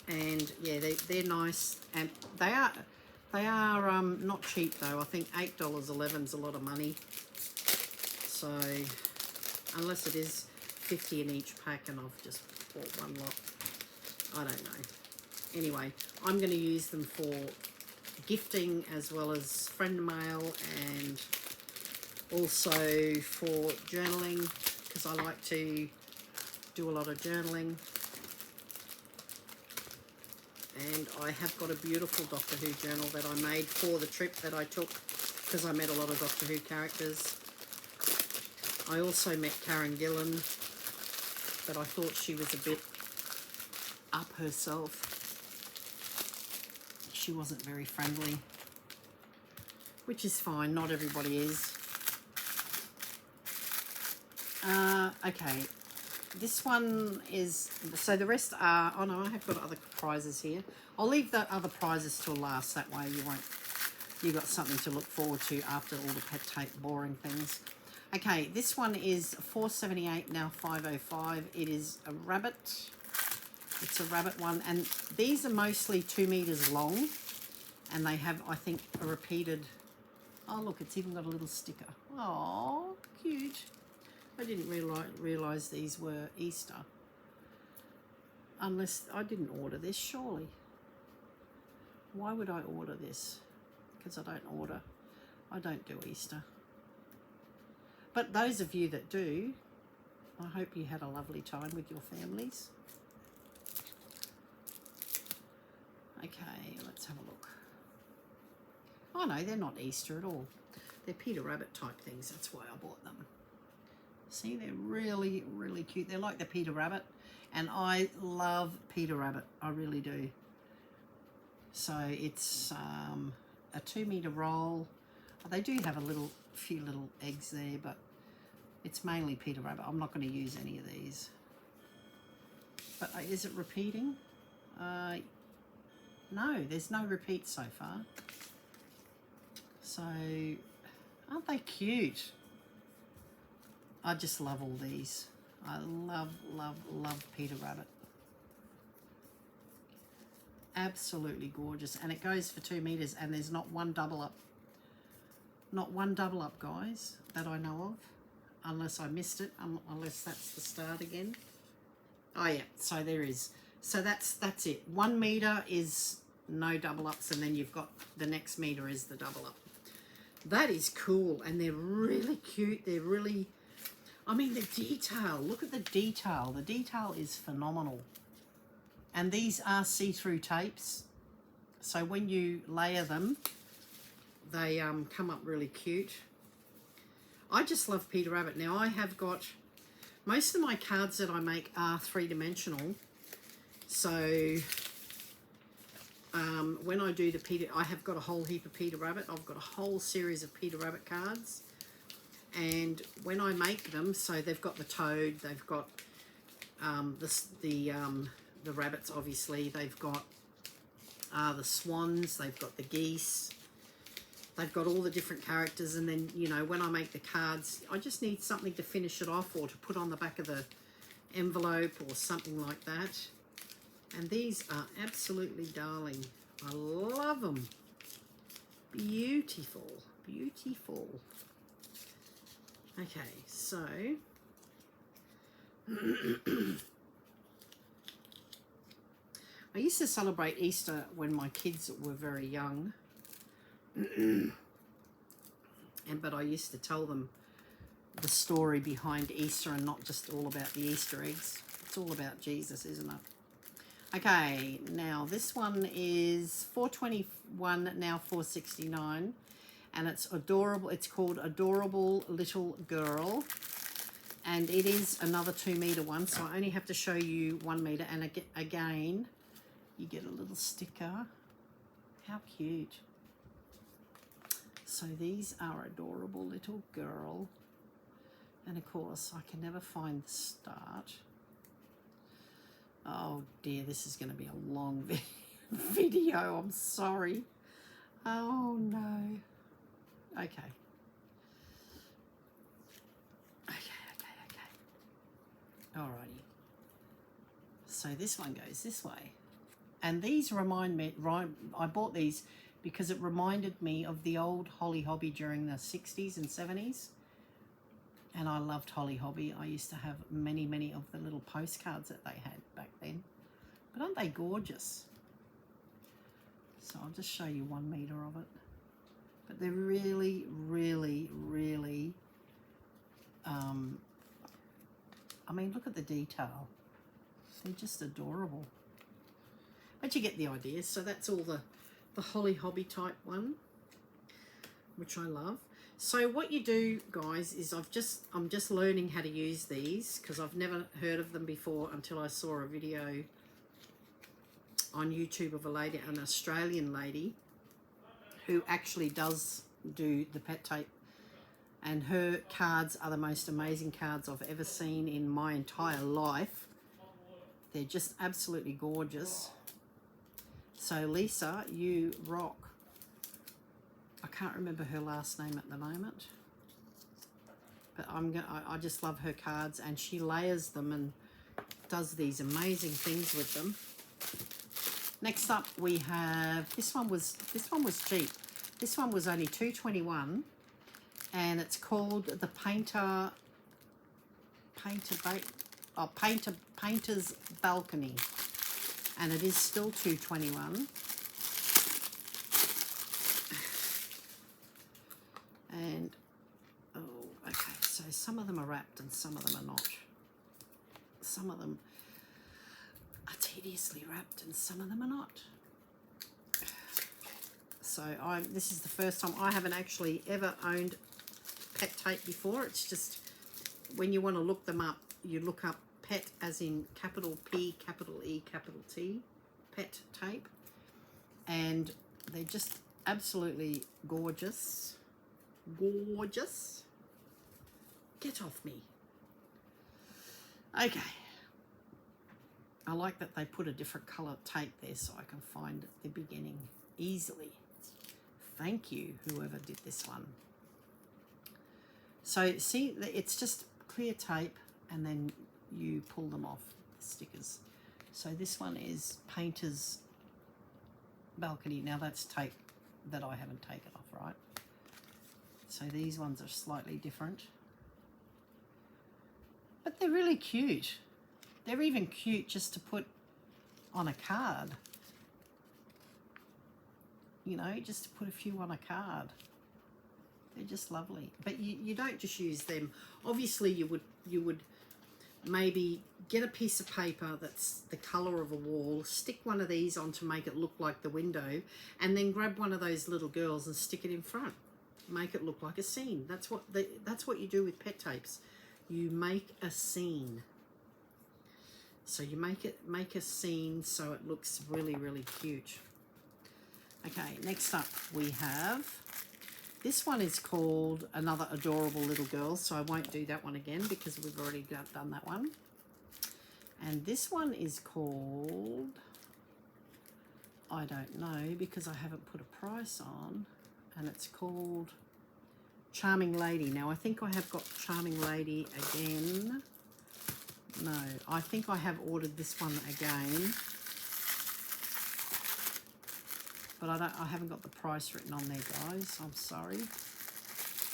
And yeah, they're nice, and they are not cheap though. I think $8.11 is a lot of money. So unless it is 50 in each pack, and I've just bought one lot, I don't know. Anyway, I'm going to use them for gifting as well as friend mail, and also for journaling because I like to do a lot of journaling. And I have got a beautiful Doctor Who journal that I made for the trip that I took because I met a lot of Doctor Who characters. I also met Karen Gillan, but I thought she was a bit up herself. She wasn't very friendly, which is fine. Not everybody is. Okay. This one is, so the rest are, oh no, I have got other prizes here. I'll leave the other prizes till last, that way you got something to look forward to after all the pet tape boring things. Okay, this one is $4.78, now $5.05. It is a rabbit. It's a rabbit one, and these are mostly 2 meters long, and they have, I think, a repeated, oh look, it's even got a little sticker. Oh, cute. I didn't realise these were Easter. Unless I didn't order this, surely. Why would I order this? Because I don't do Easter. But those of you that do, I hope you had a lovely time with your families. Okay, let's have a look. Oh no, they're not Easter at all. They're Peter Rabbit type things. That's why I bought them. See, they're really, really cute. They're like the Peter Rabbit. And I love Peter Rabbit. I really do. So it's a 2-meter roll. They do have a few little eggs there, but it's mainly Peter Rabbit. I'm not going to use any of these. But is it repeating? No, there's no repeat so far. So, aren't they cute? I just love all these. I love, love, love Peter Rabbit. Absolutely gorgeous. And it goes for 2 meters, and there's not one double up. Not one double up, guys, that I know of. Unless I missed it, unless that's the start again. Oh yeah, so there is. So that's it. 1 meter is no double ups, and then you've got the next meter is the double up. That is cool, and they're really cute. They're really, I mean, the detail. Look at the detail. The detail is phenomenal. And these are see-through tapes. So when you layer them, they come up really cute. I just love Peter Rabbit. Now I have got, most of my cards that I make are 3-dimensional. So when I do the Peter, I have got a whole heap of Peter Rabbit. I've got a whole series of Peter Rabbit cards. And when I make them, so they've got the toad, they've got the rabbits, obviously. They've got the swans, they've got the geese. They've got all the different characters, and then, you know, when I make the cards, I just need something to finish it off or to put on the back of the envelope or something like that. And these are absolutely darling. I love them. Beautiful, beautiful. Okay, so I used to celebrate Easter when my kids were very young. But I used to tell them the story behind Easter and not just all about the Easter eggs. It's all about Jesus, isn't it? Okay, now this one is $4.21, now $4.69, and it's adorable. It's called Adorable Little Girl, and it is another 2-meter one, so I only have to show you 1 meter. And again, you get a little sticker. How cute. So these are Adorable Little Girl. And of course, I can never find the start. Oh dear, this is going to be a long video. I'm sorry. Oh no. Okay. Okay. Alrighty. So this one goes this way. And these remind me, I bought these because it reminded me of the old Holly Hobby during the 60s and 70s. And I loved Holly Hobby. I used to have many, many of the little postcards that they had back then. But aren't they gorgeous? So I'll just show you 1 meter of it. But they're really, really, really, I mean, look at the detail. They're just adorable. But you get the idea. So that's all the Holly Hobby type one, which I love. So what you do, guys, is I'm just learning how to use these because I've never heard of them before until I saw a video on YouTube of a lady, an Australian lady, who actually does do the pet tape, and her cards are the most amazing cards I've ever seen in my entire life. They're just absolutely gorgeous. So Lisa, you rock. I can't remember her last name at the moment, but I just love her cards, and she layers them and does these amazing things with them. Next up we have, this one was cheap. This one was only $2.21, and it's called the Painter's Balcony, and it is still $2.21. And, oh, okay, so some of them are wrapped and some of them are not. Some of them are tediously wrapped and some of them are not. So this is the first time. I haven't actually ever owned pet tape before. It's just when you want to look them up, you look up pet as in capital P, capital E, capital T, pet tape. And they're just absolutely gorgeous. Gorgeous. Get off me. Okay. I like that they put a different colour tape there so I can find the beginning easily. Thank you, whoever did this one. So see, it's just clear tape and then you pull them off, the stickers. So this one is Painter's Balcony. Now that's tape that I haven't taken off, right? So these ones are slightly different. But they're really cute. They're even cute just to put on a card. You know, just to put a few on a card. They're just lovely. But you don't just use them. Obviously you would maybe get a piece of paper that's the colour of a wall, stick one of these on to make it look like the window, and then grab one of those little girls and stick it in front. Make it look like a scene. That's what you do with pet tapes. You make a scene. So you make a scene so it looks really, really cute. Okay, next up we have, this one is called Another Adorable Little Girl, so I won't do that one again because we've already done that one. And this one is called, I don't know because I haven't put a price on, and it's called Charming Lady. Now I think I have got Charming Lady again. No, I think I have ordered this one again, but I haven't got the price written on there, guys. I'm sorry.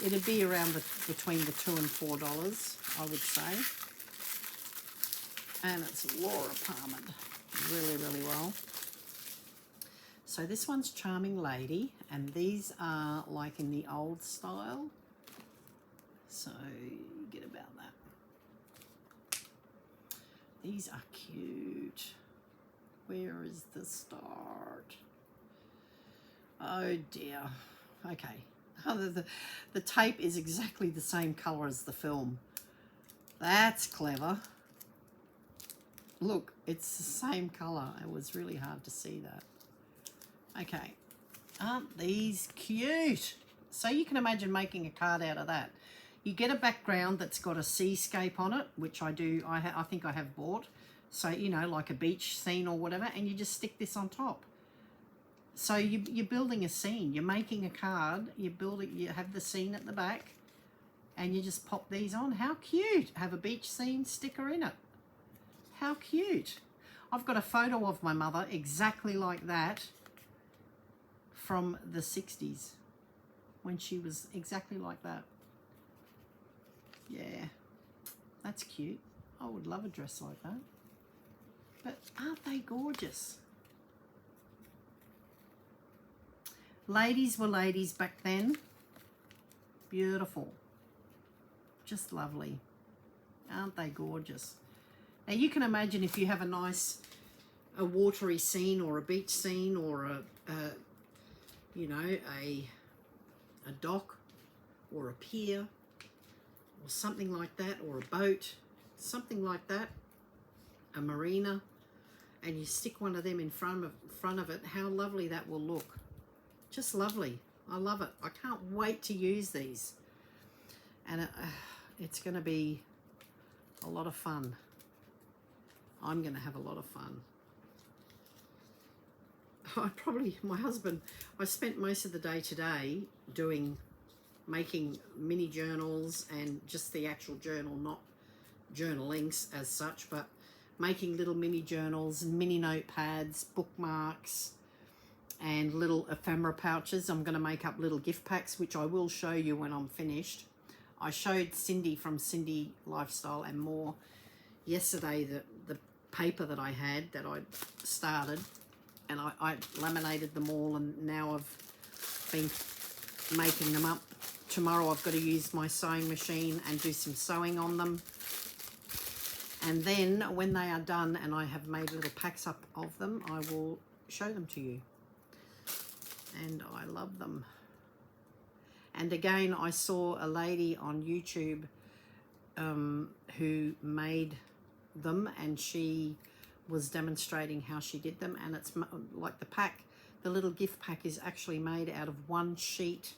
It'd be around between the $2 and $4, I would say. And it's Laura Palmer, really, really well. So this one's Charming Lady, and these are like in the old style. So you get about that. These are cute. Where is the start? Oh dear. Okay. The tape is exactly the same colour as the film. That's clever. Look, it's the same colour. It was really hard to see that. Okay. Aren't these cute? So you can imagine making a card out of that. You get a background that's got a seascape on it, which I do. I think I have bought. So, you know, like a beach scene or whatever, and you just stick this on top. So you're building a scene. You're making a card. You have the scene at the back, and you just pop these on. How cute! Have a beach scene sticker in it. How cute! I've got a photo of my mother exactly like that from the 60s when she was exactly like that. Yeah, that's cute. I would love a dress like that. But aren't they gorgeous? Ladies were ladies back then. Beautiful. Just lovely. Aren't they gorgeous? Now you can imagine if you have a watery scene or a beach scene or you know, a dock or a pier or something like that, or a boat, something like that, a marina, and you stick one of them in front of it, how lovely that will look. Just lovely. I love it. I can't wait to use these. And it's going to be a lot of fun. I'm going to have a lot of fun. My husband, I spent most of the day today making mini journals and just the actual journal, not journalings as such, but making little mini journals and mini notepads, bookmarks, and little ephemera pouches. I'm going to make up little gift packs, which I will show you when I'm finished. I showed Cindy from Cindy Lifestyle and More yesterday the paper that I had that I started, and I laminated them all, and now I've been making them up. Tomorrow I've got to use my sewing machine and do some sewing on them. And then when they are done and I have made little packs up of them, I will show them to you. and I love them. And again, I saw a lady on YouTube who made them, and she was demonstrating how she did them. And it's like the pack, the little gift pack is actually made out of one sheet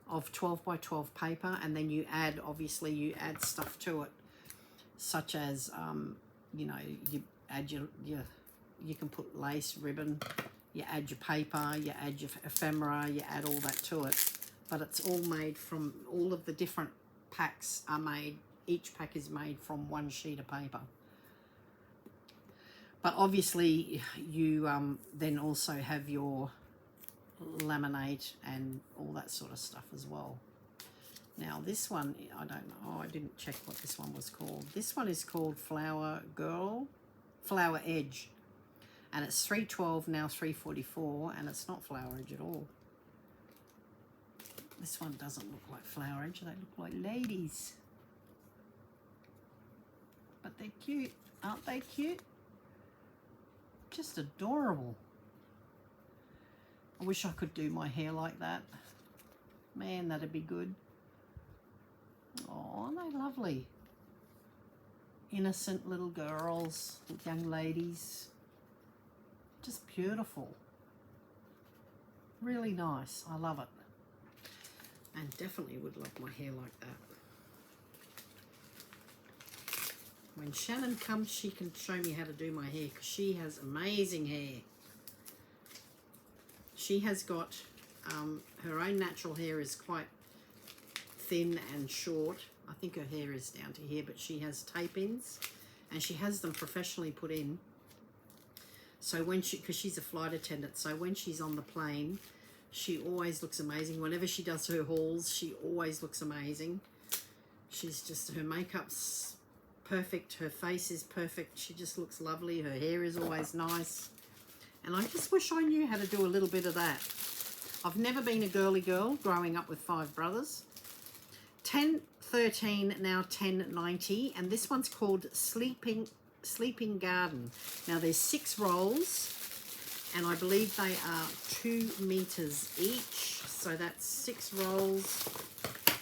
of 12 by 12 paper, and then you add, obviously you add stuff to it, such as you know, you add your you can put lace, ribbon, you add your paper, you add your ephemera, you add all that to it. But it's all made from, all of the different packs are made, each pack is made from one sheet of paper. But obviously you then also have your laminate and all that sort of stuff as well. Now this one, I don't know, I didn't check what this one was called. This one is called Flower Edge, and it's $3.12, now $3.44, and it's not Flower Edge at all. This one doesn't look like Flower Edge, they look like ladies. But they're cute, aren't they cute? Just adorable. I wish I could do my hair like that. Man, that'd be good. Oh, aren't they lovely? Innocent little girls, young ladies. Just beautiful. Really nice. I love it. And definitely would love my hair like that. When Shannon comes, she can show me how to do my hair, because she has amazing hair. She has got, her own natural hair is quite thin and short. I think her hair is down to here, but she has tape-ins, and she has them professionally put in. So when because she's a flight attendant, so when she's on the plane, she always looks amazing. Whenever she does her hauls, she always looks amazing. She's just, her makeup's perfect, her face is perfect, she just looks lovely, her hair is always nice. And I just wish I knew how to do a little bit of that. I've never been a girly girl growing up with 5 brothers. $10.13, now $10.90, and this one's called Sleeping Garden. Now there's 6 rolls, and I believe they are 2 meters each, so that's 6 rolls,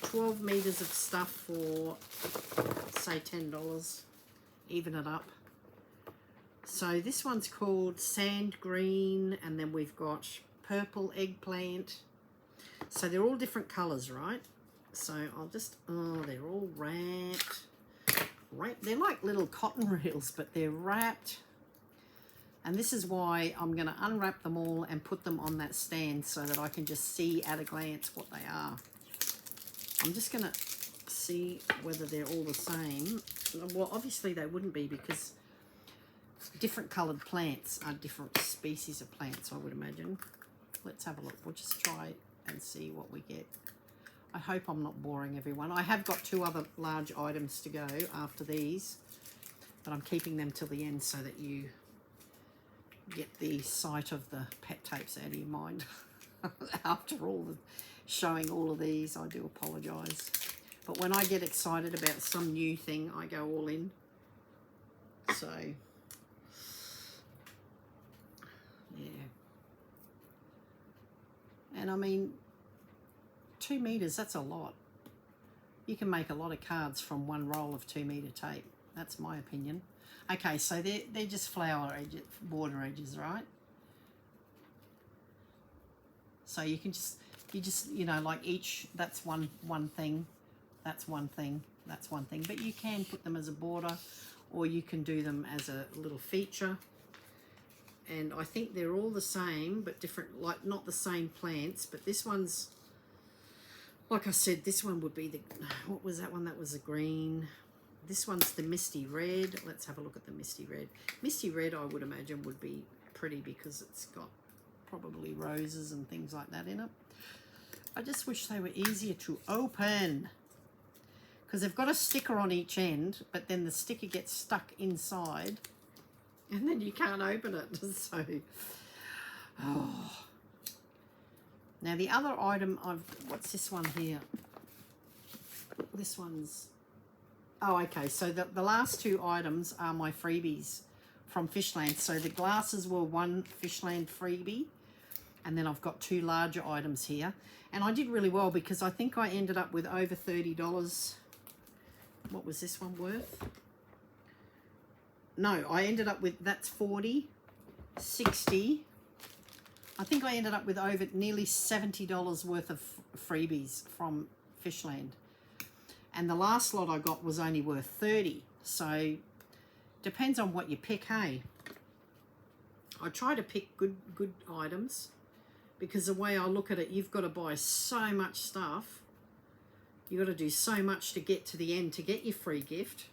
12 meters of stuff for, say, $10. Even it up. So this one's called Sand Green, and then we've got Purple Eggplant. So they're all different colors, right? So I'll just, oh, they're all wrapped. They're like little cotton reels, but they're wrapped. And this is why I'm going to unwrap them all and put them on that stand so that I can just see at a glance what they are. I'm just going to see whether they're all the same. Well, obviously they wouldn't be, because different coloured plants are different species of plants, I would imagine. Let's have a look. We'll just try and see what we get. I hope I'm not boring everyone. I have got 2 other large items to go after these, but I'm keeping them till the end so that you get the sight of the pet tapes out of your mind. After all the showing all of these, I do apologise. But when I get excited about some new thing, I go all in. So, yeah. And I mean, 2 meters, that's a lot. You can make a lot of cards from 1 roll of 2 meter tape. That's my opinion. Okay, so they're just flower edges, border edges, right? So you can just, you know, like each, that's one thing, that's one thing, that's one thing. But you can put them as a border, or you can do them as a little feature. And I think they're all the same, but different, like not the same plants, but this one's, like I said, this one would be the, what was that one? That was a green. This one's the Misty Red. Let's have a look at the Misty Red. Misty Red, I would imagine, would be pretty because it's got probably roses and things like that in it. I just wish they were easier to open, because they've got a sticker on each end, but then the sticker gets stuck inside and then you can't open it. So, oh. Now the other item what's this one here? This one's, oh, okay. So the last 2 items are my freebies from Fishland. So the glasses were one Fishland freebie, And then I've got 2 larger items here. And I did really well because I think I ended up with over $30. What was this one worth? No, I ended up with, that's 40, 60. I think I ended up with over nearly $70 worth of freebies from Fishland. And the last lot I got was only worth 30. So depends on what you pick, hey? I try to pick good items because the way I look at it, you've got to buy so much stuff. You've got to do so much to get to the end to get your free gift.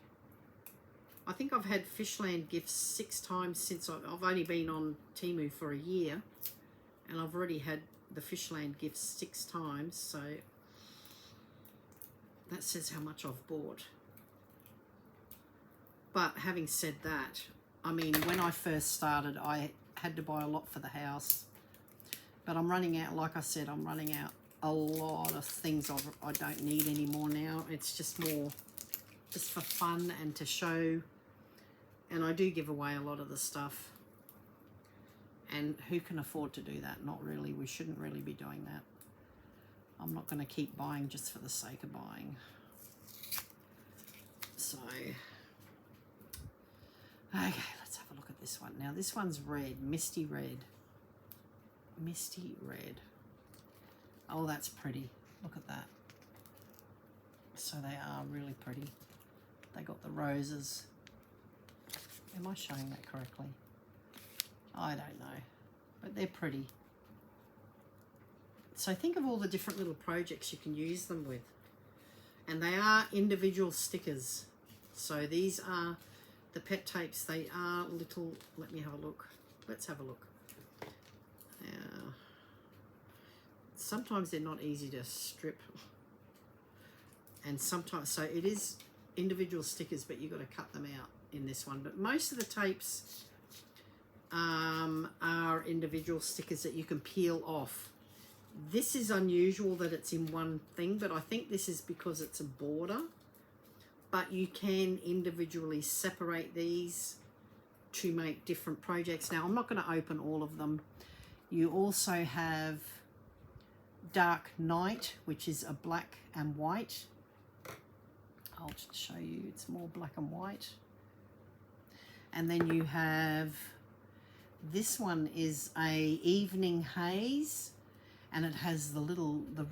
I think I've had Fishland gifts 6 times since I've only been on TEMU for a year. And I've already had the Fishland gifts 6 times. So that says how much I've bought. But having said that, I mean, when I first started, I had to buy a lot for the house. But I'm running out, like I said, I'm running out a lot of things I don't need anymore now. It's just more just for fun and to show. And I do give away a lot of the stuff. And who can afford to do that? Not really. We shouldn't really be doing that. I'm not going to keep buying just for the sake of buying. So, okay, let's have a look at this one. Now, this one's red, misty red. Misty red. Oh, that's pretty. Look at that. So they are really pretty. They got the roses. Am I showing that correctly? I don't know, but they're pretty. So think of all the different little projects you can use them with. And they are individual stickers. So these are the pet tapes. They are little, let me have a look. Let's have a look. Sometimes they're not easy to strip. And sometimes, so it is individual stickers, but you've got to cut them out in this one. But most of the tapes are individual stickers that you can peel off. This is unusual that it's in one thing, but I think this is because it's a border. But you can individually separate these to make different projects. Now, I'm not going to open all of them. You also have Dark Night, which is a black and white. I'll just show you, it's more black and white. And then you have, this one is a Evening Haze, and it has the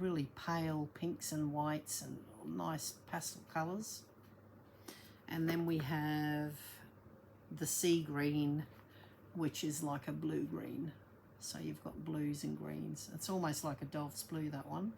really pale pinks and whites and nice pastel colours. And then we have the Sea Green, which is like a blue green. So you've got blues and greens. It's almost like a Dove's blue, that one.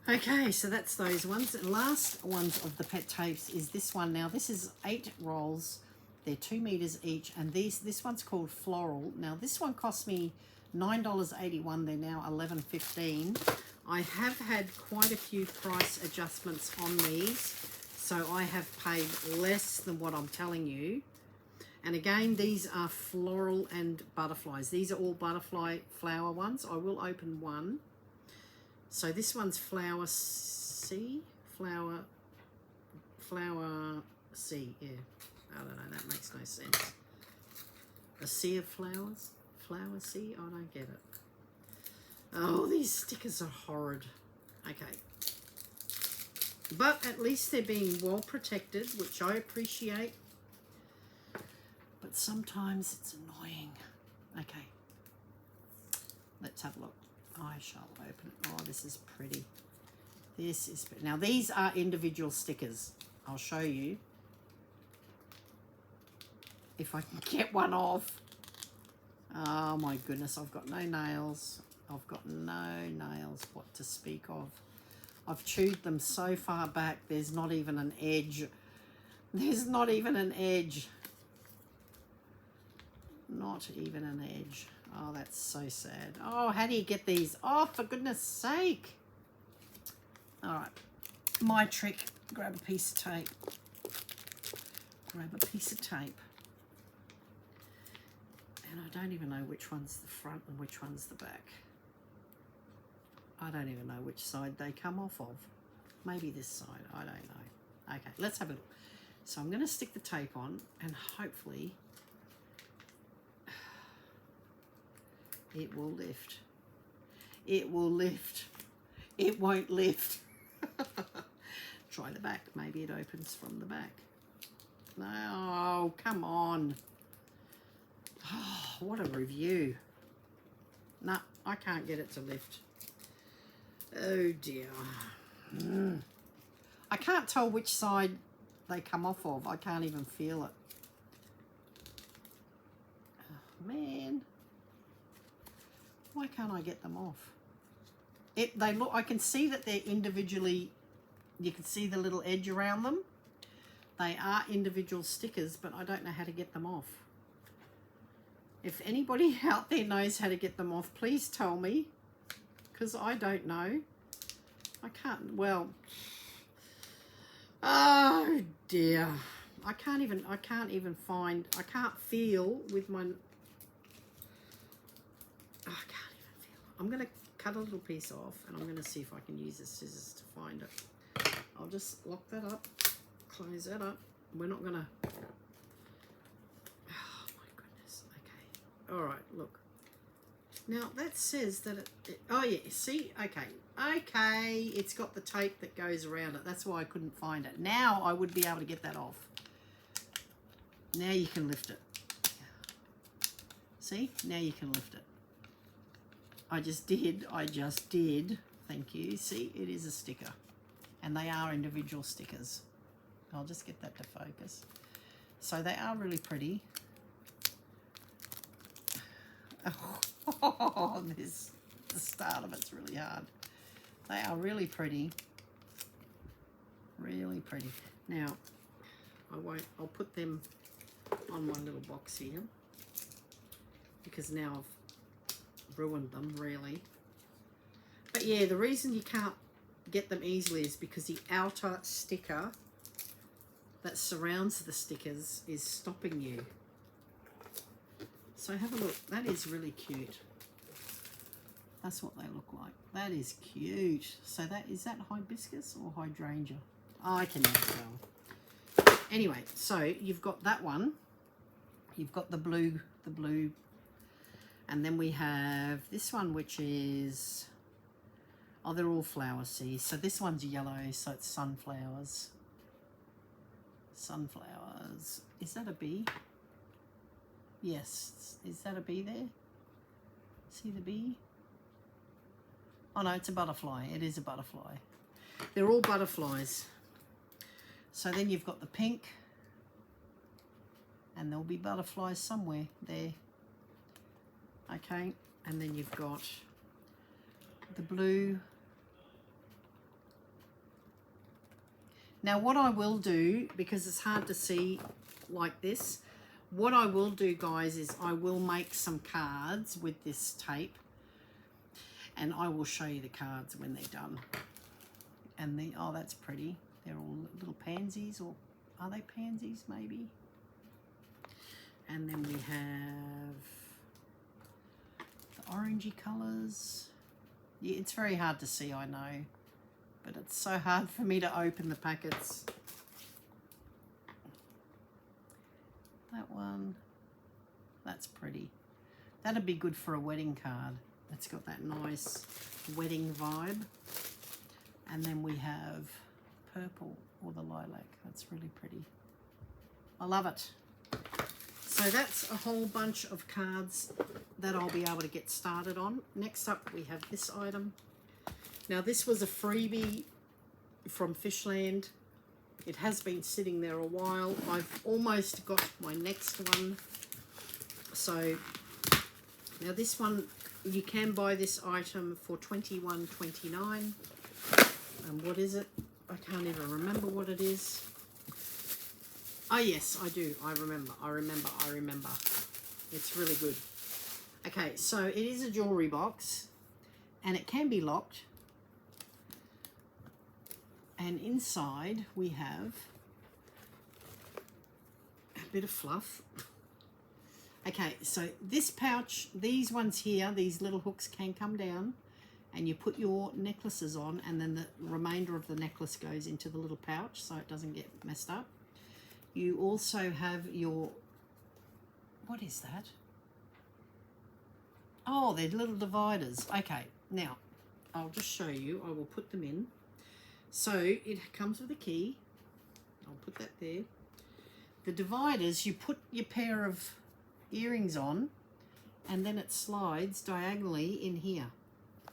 Okay, so that's those ones. And last ones of the pet tapes is this one. Now, this is 8 rolls. They're 2 meters each. And this one's called Floral. Now, this one cost me $9.81. They're now $11.15. I have had quite a few price adjustments on these. So I have paid less than what I'm telling you. And again, these are floral and butterflies. These are all butterfly flower ones. I will open one. So this one's Flower Sea. Flower Sea, yeah. I don't know, that makes no sense. A sea of flowers? Flower Sea? I don't get it. Oh, these stickers are horrid. Okay. But at least they're being well protected, which I appreciate. But sometimes it's annoying. Okay. Let's have a look. I shall open it. Oh, this is pretty. This is pretty. Now, these are individual stickers. I'll show you. If I can get one off. Oh, my goodness. I've got no nails. I've got no nails. What to speak of. I've chewed them so far back. There's not even an edge. There's not even an edge. Not even an edge. Oh, that's so sad. Oh, how do you get these? Oh, for goodness sake. All right. My trick. Grab a piece of tape. Grab a piece of tape. And I don't even know which one's the front and which one's the back. I don't even know which side they come off of. Maybe this side. I don't know. Okay, let's have a look. So I'm going to stick the tape on and hopefully... It will lift. It will lift. It won't lift. Try the back. Maybe it opens from the back. No, come on. Oh, what a review. Nah, I can't get it to lift. Oh dear. I can't tell which side they come off of. I can't even feel it. Oh, man. Why can't I get them off? They look, I can see that they're individually, you can see the little edge around them. They are individual stickers, but I don't know how to get them off. If anybody out there knows how to get them off, please tell me, because I don't know. I can't, well, oh dear. I can't even find, I can't feel with my, I can't even feel. I'm going to cut a little piece off and I'm going to see if I can use the scissors to find it. I'll just lock that up, close that up. We're not going to, oh my goodness, okay. All right, look. Now that says that oh yeah, see, okay, it's got the tape that goes around it. That's why I couldn't find it. Now I would be able to get that off. Now you can lift it. See, now you can lift it. I just did, thank you. See, it is a sticker, and they are individual stickers. I'll just get that to focus. So they are really pretty. Oh, the start of it's really hard. They are really pretty. Really pretty. Now, I'll put them on my little box here, because now I've ruined them, really. But yeah, the reason you can't get them easily is because the outer sticker that surrounds the stickers is stopping you. So have a look. That is really cute. That's what they look like. That is cute. So is that hibiscus or hydrangea? Oh, I can never tell. Anyway, so you've got that one. You've got the blue, and then we have this one, which is, oh, they're all flower seeds. So this one's yellow, so it's sunflowers. Sunflowers. Is that a bee? Yes. Is that a bee there? See the bee? Oh no, it's a butterfly. It is a butterfly. They're all butterflies. So then you've got the pink, and there'll be butterflies somewhere there. Okay, and then you've got the blue. Now what I will do, because it's hard to see like this, what I will do, guys, is I will make some cards with this tape, and I will show you the cards when they're done. And oh, that's pretty. They're all little pansies, or are they pansies maybe? And then we have the orangey colours. Yeah, it's very hard to see, I know, but it's so hard for me to open the packets. That one, that's pretty. That'd be good for a wedding card. It's got that nice wedding vibe. And then we have purple, or the lilac. That's really pretty. I love it. So that's a whole bunch of cards that I'll be able to get started on. Next up, we have this item. Now this was a freebie from Fishland. It has been sitting there a while. I've almost got my next one. So now this one, you can buy this item for $21.29. And what is it? I can't even remember what it is. Oh yes, I do. I remember. It's really good. Okay, so it is a jewelry box, and it can be locked. And inside we have a bit of fluff. Okay, so this pouch, these ones here, these little hooks can come down, and you put your necklaces on, and then the remainder of the necklace goes into the little pouch so it doesn't get messed up. You also have your, what is that? Oh, they're little dividers. Okay, now I'll just show you. I will put them in. So it comes with a key. I'll put that there. The dividers, you put your pair of earrings on, and then it slides diagonally in here.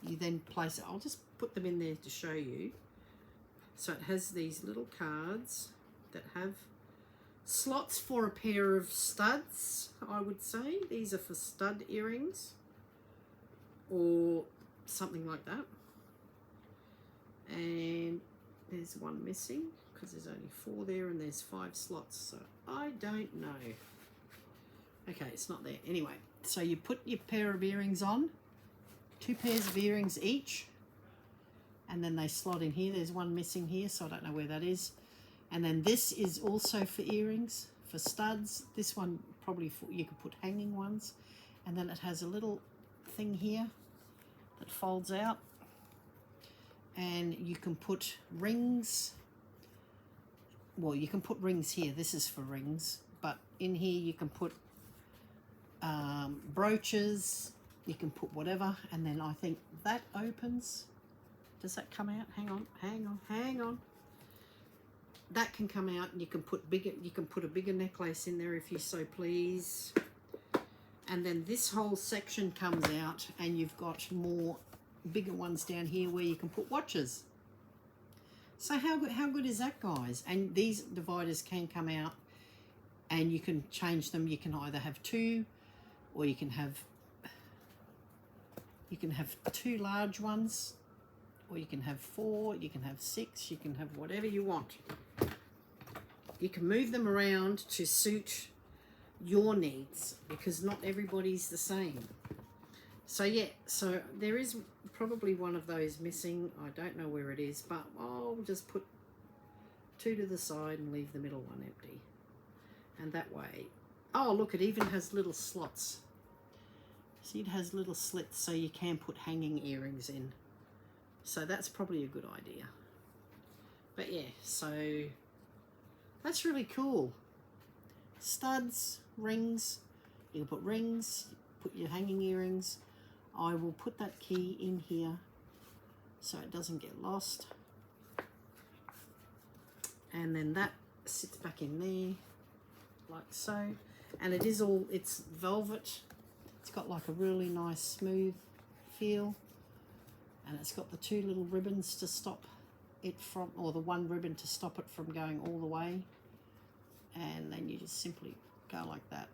You then place it. I'll just put them in there to show you. So it has these little cards that have slots for a pair of studs, I would say. These are for stud earrings or something like that. And there's one missing because there's only 4 there and there's 5 slots. So I don't know. Okay, it's not there. Anyway, so you put your pair of earrings on, 2 pairs of earrings each, and then they slot in here. There's one missing here, so I don't know where that is. And then this is also for earrings, for studs. This one probably for, you could put hanging ones. And then it has a little thing here that folds out. And you can put rings. Well, you can put rings here. This is for rings. But in here you can put brooches. You can put whatever. And then I think that opens. Does that come out? Hang on, hang on, hang on. That can come out, and you can put bigger. You can put a bigger necklace in there if you so please. And then this whole section comes out, and you've got more bigger ones down here where you can put watches. So how good is that, guys? And these dividers can come out, and you can change them. You can either have 2, or you can have 2 large ones, or you can have 4. You can have 6. You can have whatever you want. You can move them around to suit your needs because not everybody's the same. So yeah, so there is probably one of those missing. I don't know where it is, but I'll just put 2 to the side and leave the middle one empty. And that way, oh look, it even has little slots. See, it has little slits so you can put hanging earrings in. So that's probably a good idea. But yeah, so that's really cool. Studs, rings, you can put rings, put your hanging earrings. I will put that key in here so it doesn't get lost. And then that sits back in there like so. And it is all, it's velvet. It's got like a really nice smooth feel. And it's got the 2 little ribbons to stop it from, or the 1 ribbon to stop it from going all the way. And then you just simply go like that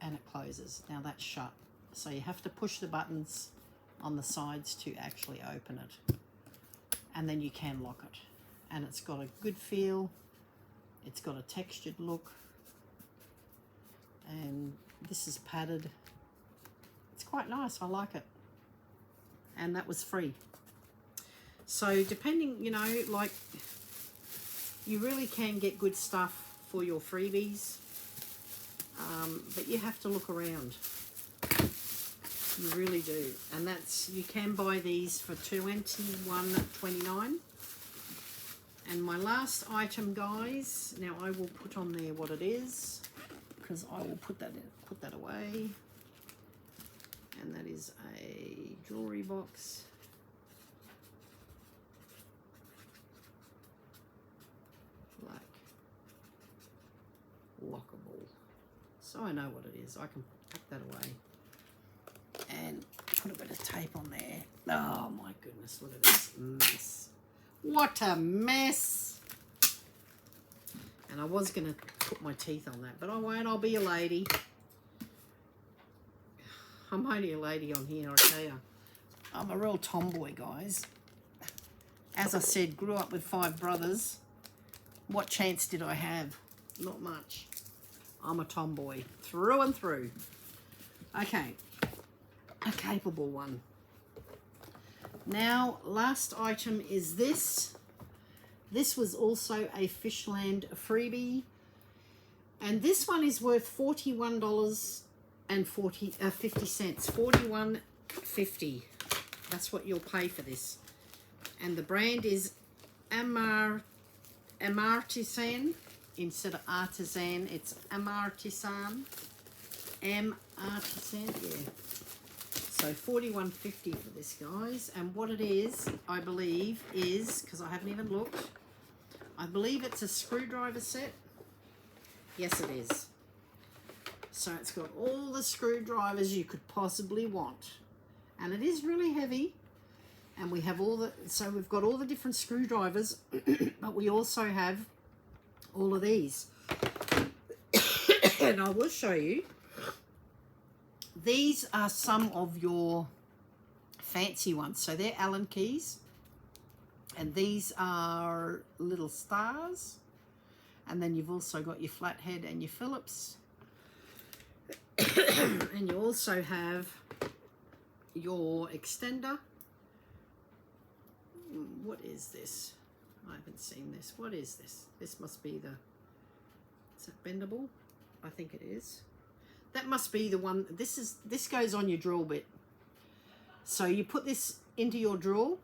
and it closes. Now that's shut. So you have to push the buttons on the sides to actually open it. And then you can lock it. And it's got a good feel. It's got a textured look. And this is padded. It's quite nice. I like it. And that was free. So depending, you know, like you really can get good stuff for your freebies, but you have to look around. You really do. And that's, you can buy these for $21.29. And my last item, guys, now I will put on there what it is, because I will put that away. And that is a jewelry box. Black. Lockable. So I know what it is. I can pack that away. And put a bit of tape on there. Oh my goodness, look at this mess. What a mess. And I was going to put my teeth on that, but I won't. I'll be a lady. I'm only a lady on here, I tell you. I'm a real tomboy, guys. As I said, grew up with 5 brothers. What chance did I have? Not much. I'm a tomboy, through and through. Okay, a capable one. Now, last item is this. This was also a Fishland freebie. And this one is worth $41.50. $41.50. That's what you'll pay for this. And the brand is Amartisan. Instead of artisan, it's Amartisan. Amartisan, yeah. So $41.50 for this, guys. And what it is, I believe, is, because I haven't even looked, I believe it's a screwdriver set. Yes, it is. So it's got all the screwdrivers you could possibly want. And it is really heavy. And we have all the, so we've got all the different screwdrivers, but we also have all of these. And I will show you. These are some of your fancy ones. So they're Allen keys. And these are little stars. And then you've also got your flathead and your Phillips. And you also have your extender. What is this? I haven't seen this. What is this? This must be the... Is it bendable? I think it is. That must be the one. This goes on your drill bit. So you put this into your drill,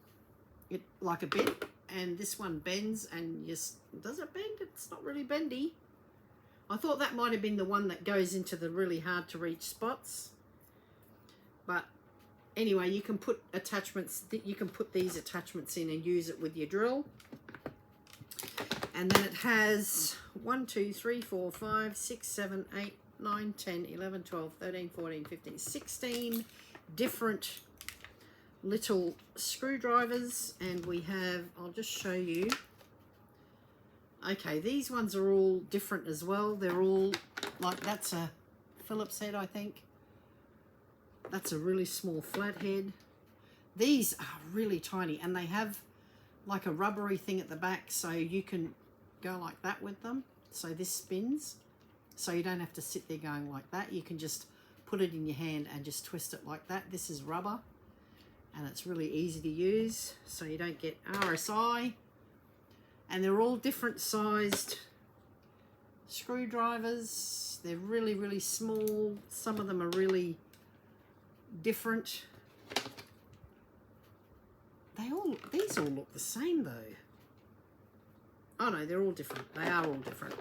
like a bit, and this one bends, and does it bend? It's not really bendy. I thought that might have been the one that goes into the really hard to reach spots. But anyway, you can put attachments, you can put these attachments in and use it with your drill. And then it has 1, 2, 3, 4, 5, 6, 7, 8, 9, 10, 11, 12, 13, 14, 15, 16 different little screwdrivers. And we have, I'll just show you. Okay, these ones are all different as well. They're all, like, that's a Phillips head, I think. That's a really small flathead. These are really tiny, and they have like a rubbery thing at the back, so you can go like that with them. So this spins, so you don't have to sit there going like that. You can just put it in your hand and just twist it like that. This is rubber, and it's really easy to use, so you don't get RSI. And they're all different sized screwdrivers. They're really, really small. Some of them are really different. These all look the same though. Oh no, they're all different. They are all different.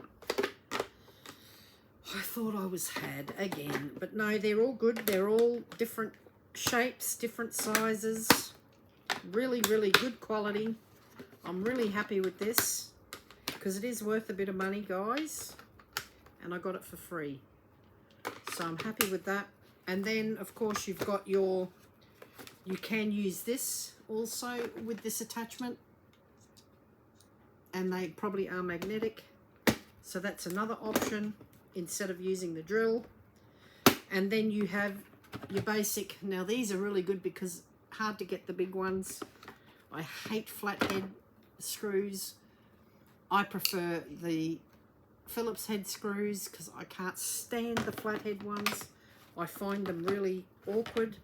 I thought I was had again, but no, they're all good. They're all different shapes, different sizes. Really, really good quality. I'm really happy with this because it is worth a bit of money, guys. And I got it for free. So I'm happy with that. And then, of course, you've got your... You can use this also with this attachment. And they probably are magnetic. So that's another option instead of using the drill. And then you have your basic... Now, these are really good because hard to get the big ones. I hate flathead screws. I prefer the Phillips head screws because I can't stand the flathead ones. I find them really awkward.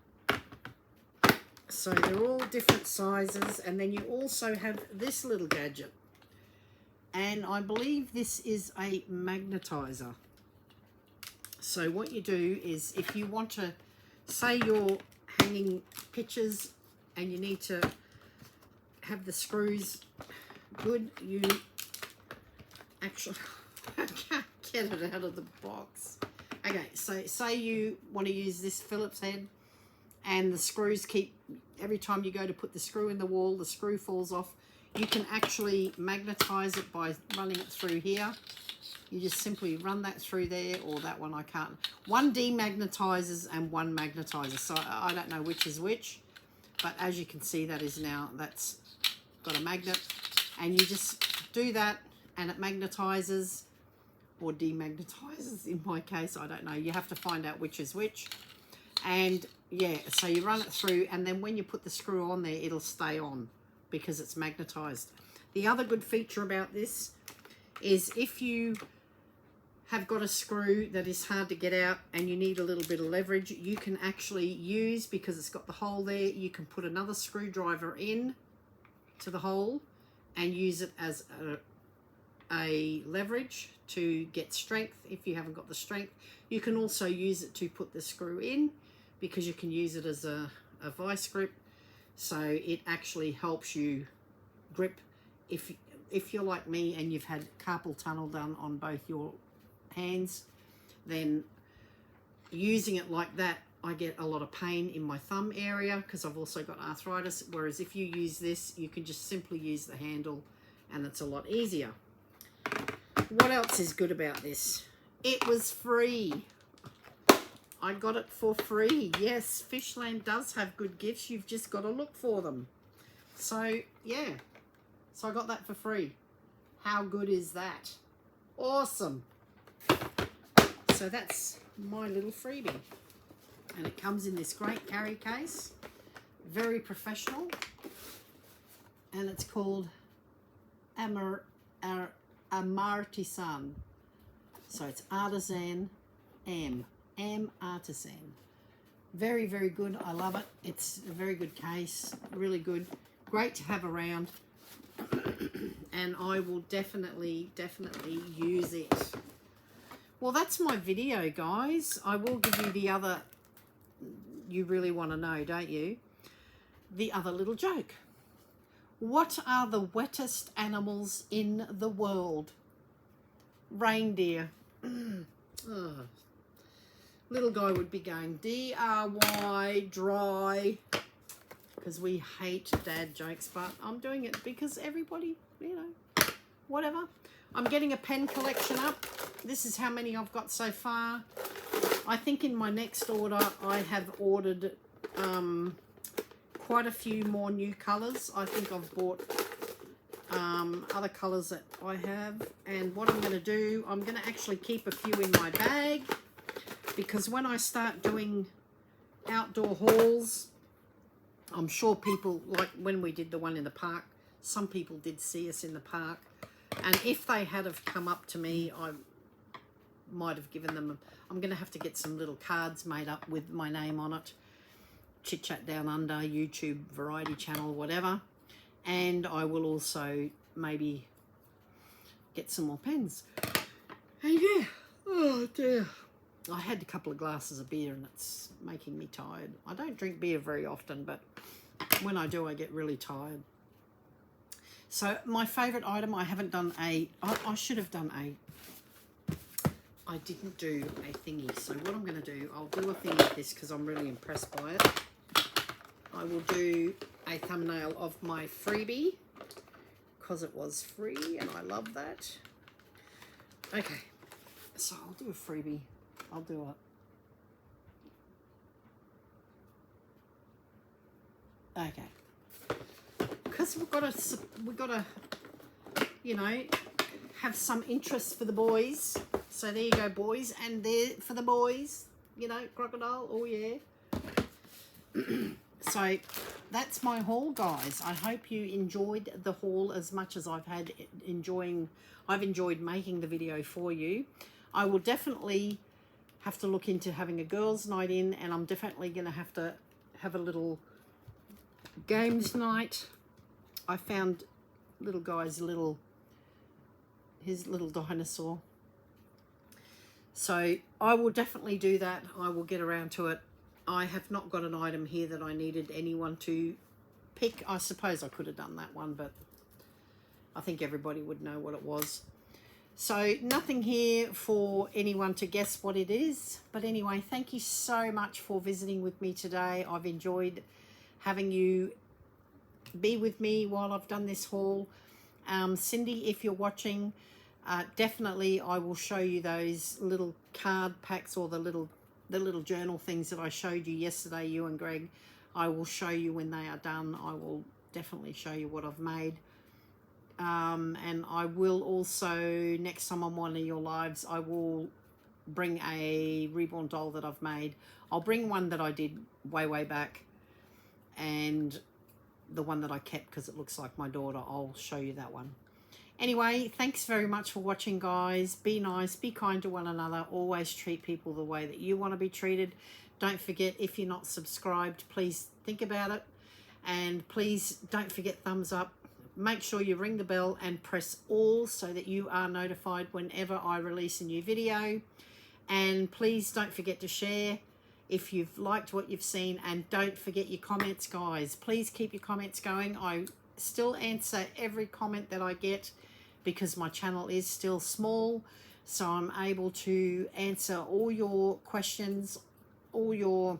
So they're all different sizes. And then you also have this little gadget. And I believe this is a magnetizer. So what you do is if you want to, say you're hanging pictures and you need to have the screws good, you actually, I can't get it out of the box. Okay, so say you want to use this Phillips head and the screws keep, every time you go to put the screw in the wall, the screw falls off. You can actually magnetize it by running it through here. You just simply run that through there, or that one I can't. One demagnetizes and one magnetizes, so I don't know which is which. But as you can see, that is now, that's got a magnet. And you just do that and it magnetizes or demagnetizes in my case. I don't know. You have to find out which is which. And yeah, so you run it through, and then when you put the screw on there, it'll stay on because it's magnetized. The other good feature about this is if you have got a screw that is hard to get out and you need a little bit of leverage, you can actually use, because it's got the hole there, you can put another screwdriver in to the hole and use it as a leverage to get strength if you haven't got the strength. You can also use it to put the screw in because you can use it as a vice grip. So it actually helps you grip. If you're like me and you've had carpal tunnel done on both your hands, then using it like that I get a lot of pain in my thumb area because I've also got arthritis, whereas if you use this, you can just simply use the handle and it's a lot easier. What else is good about this? It was free. I got it for free. Yes, Fishland does have good gifts. You've just got to look for them. So, yeah. So I got that for free. How good is that? Awesome. So that's my little freebie. And it comes in this great carry case. Very professional. And it's called Amartisan. So it's Artisan M Artisan. Very, very good. I love it. It's a very good case. Really good. Great to have around. And I will definitely use it. Well, that's my video, guys. I will give you the other, you really want to know, don't you? The other little joke. What are the wettest animals in the world? Reindeer. Oh. Little guy would be going DRY, dry, because we hate dad jokes, but I'm doing it because everybody, you know, whatever. I'm getting a pen collection up. This is how many I've got so far. I think in my next order, I have ordered quite a few more new colours. I think I've bought other colours that I have. And what I'm going to do, I'm going to actually keep a few in my bag, because when I start doing outdoor hauls, I'm sure people, like when we did the one in the park, some people did see us in the park. And if they had have come up to me, I might have given them, I'm going to have to get some little cards made up with my name on it. Chit Chat Down Under, YouTube, Variety Channel, whatever. And I will also maybe get some more pens. And yeah, oh dear. I had a couple of glasses of beer and it's making me tired. I don't drink beer very often, but when I do, I get really tired. So my favourite item, I haven't done I should have done I didn't do a thingy. So what I'm going to do, I'll do a thing like this because I'm really impressed by it. I will do a thumbnail of my freebie because it was free and I love that. Okay, so I'll do a freebie. I'll do it. Okay. Because we've got to, you know, have some interest for the boys. So there you go, boys, and there for the boys, you know, crocodile. Oh yeah. So that's my haul, guys. I hope you enjoyed the haul as much as I've enjoyed making the video for you. I will definitely have to look into having a girls' night in, and I'm definitely going to have a little games night. I found little guy's his little dinosaur. So I will definitely do that. I will get around to it. I have not got an item here that I needed anyone to pick. I suppose I could have done that one, but I think everybody would know what it was. So nothing here for anyone to guess what it is. But anyway, thank you so much for visiting with me today. I've enjoyed having you be with me while I've done this haul. Cindy, if you're watching, definitely I will show you those little card packs or the little journal things that I showed you yesterday, you and Greg. I will show you when they are done. I will definitely show you what I've made. And I will also, next time I'm one of your lives, I will bring a reborn doll that I've made. I'll bring one that I did way back, and the one that I kept because it looks like my daughter. I'll show you that one. Anyway, thanks very much for watching, guys. Be nice, be kind to one another. Always treat people the way that you want to be treated. Don't forget, if you're not subscribed, please think about it. And please don't forget thumbs up. Make sure you ring the bell and press all so that you are notified whenever I release a new video. And please don't forget to share if you've liked what you've seen. And don't forget your comments, guys. Please keep your comments going. I still answer every comment that I get because my channel is still small. So I'm able to answer all your questions, all your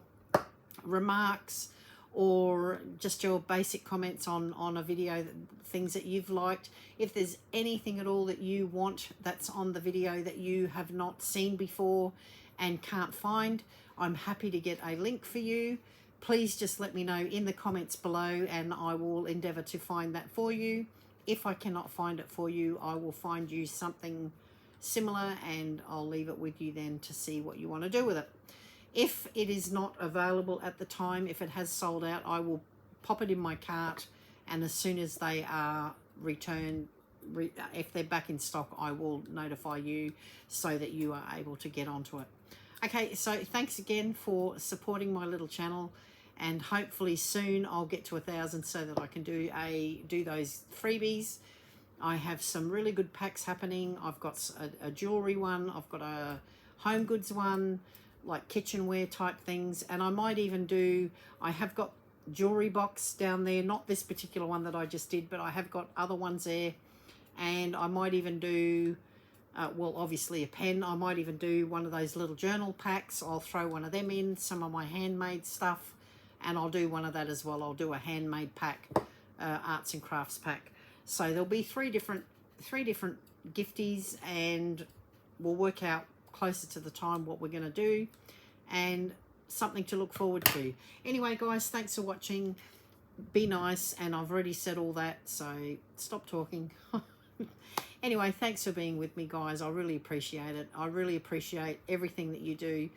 remarks, or just your basic comments on a video, things that you've liked. If there's anything at all that you want that's on the video that you have not seen before and can't find, I'm happy to get a link for you. Please just let me know in the comments below and I will endeavour to find that for you. If I cannot find it for you, I will find you something similar and I'll leave it with you then to see what you want to do with it. If it is not available at the time, if it has sold out, I will pop it in my cart, and as soon as they are returned, if they're back in stock, I will notify you so that you are able to get onto it. Okay, so thanks again for supporting my little channel, and hopefully soon I'll get to 1,000 so that I can do those freebies. I have some really good packs happening. I've got a jewelry one, I've got a home goods one, like kitchenware type things, and I might even do, I have got jewelry box down there, not this particular one that I just did, but I have got other ones there, and I might even do well, obviously a pen. I might even do one of those little journal packs. I'll throw one of them in, some of my handmade stuff, and I'll do one of that as well. I'll do a handmade pack, arts and crafts pack. So there'll be three different gifties, and we'll work out closer to the time what we're going to do, and something to look forward to. Anyway guys, thanks for watching. Be nice, and I've already said all that, so stop talking. Anyway, thanks for being with me guys. I really appreciate it. I really appreciate everything that you do,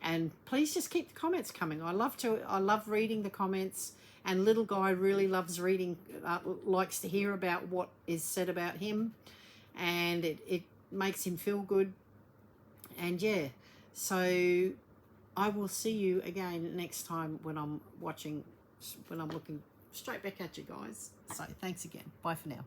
and please just keep the comments coming. I love reading the comments, and little guy really loves reading, likes to hear about what is said about him, and it makes him feel good. And yeah, so I will see you again next time when I'm looking straight back at you guys. So thanks again. Bye for now.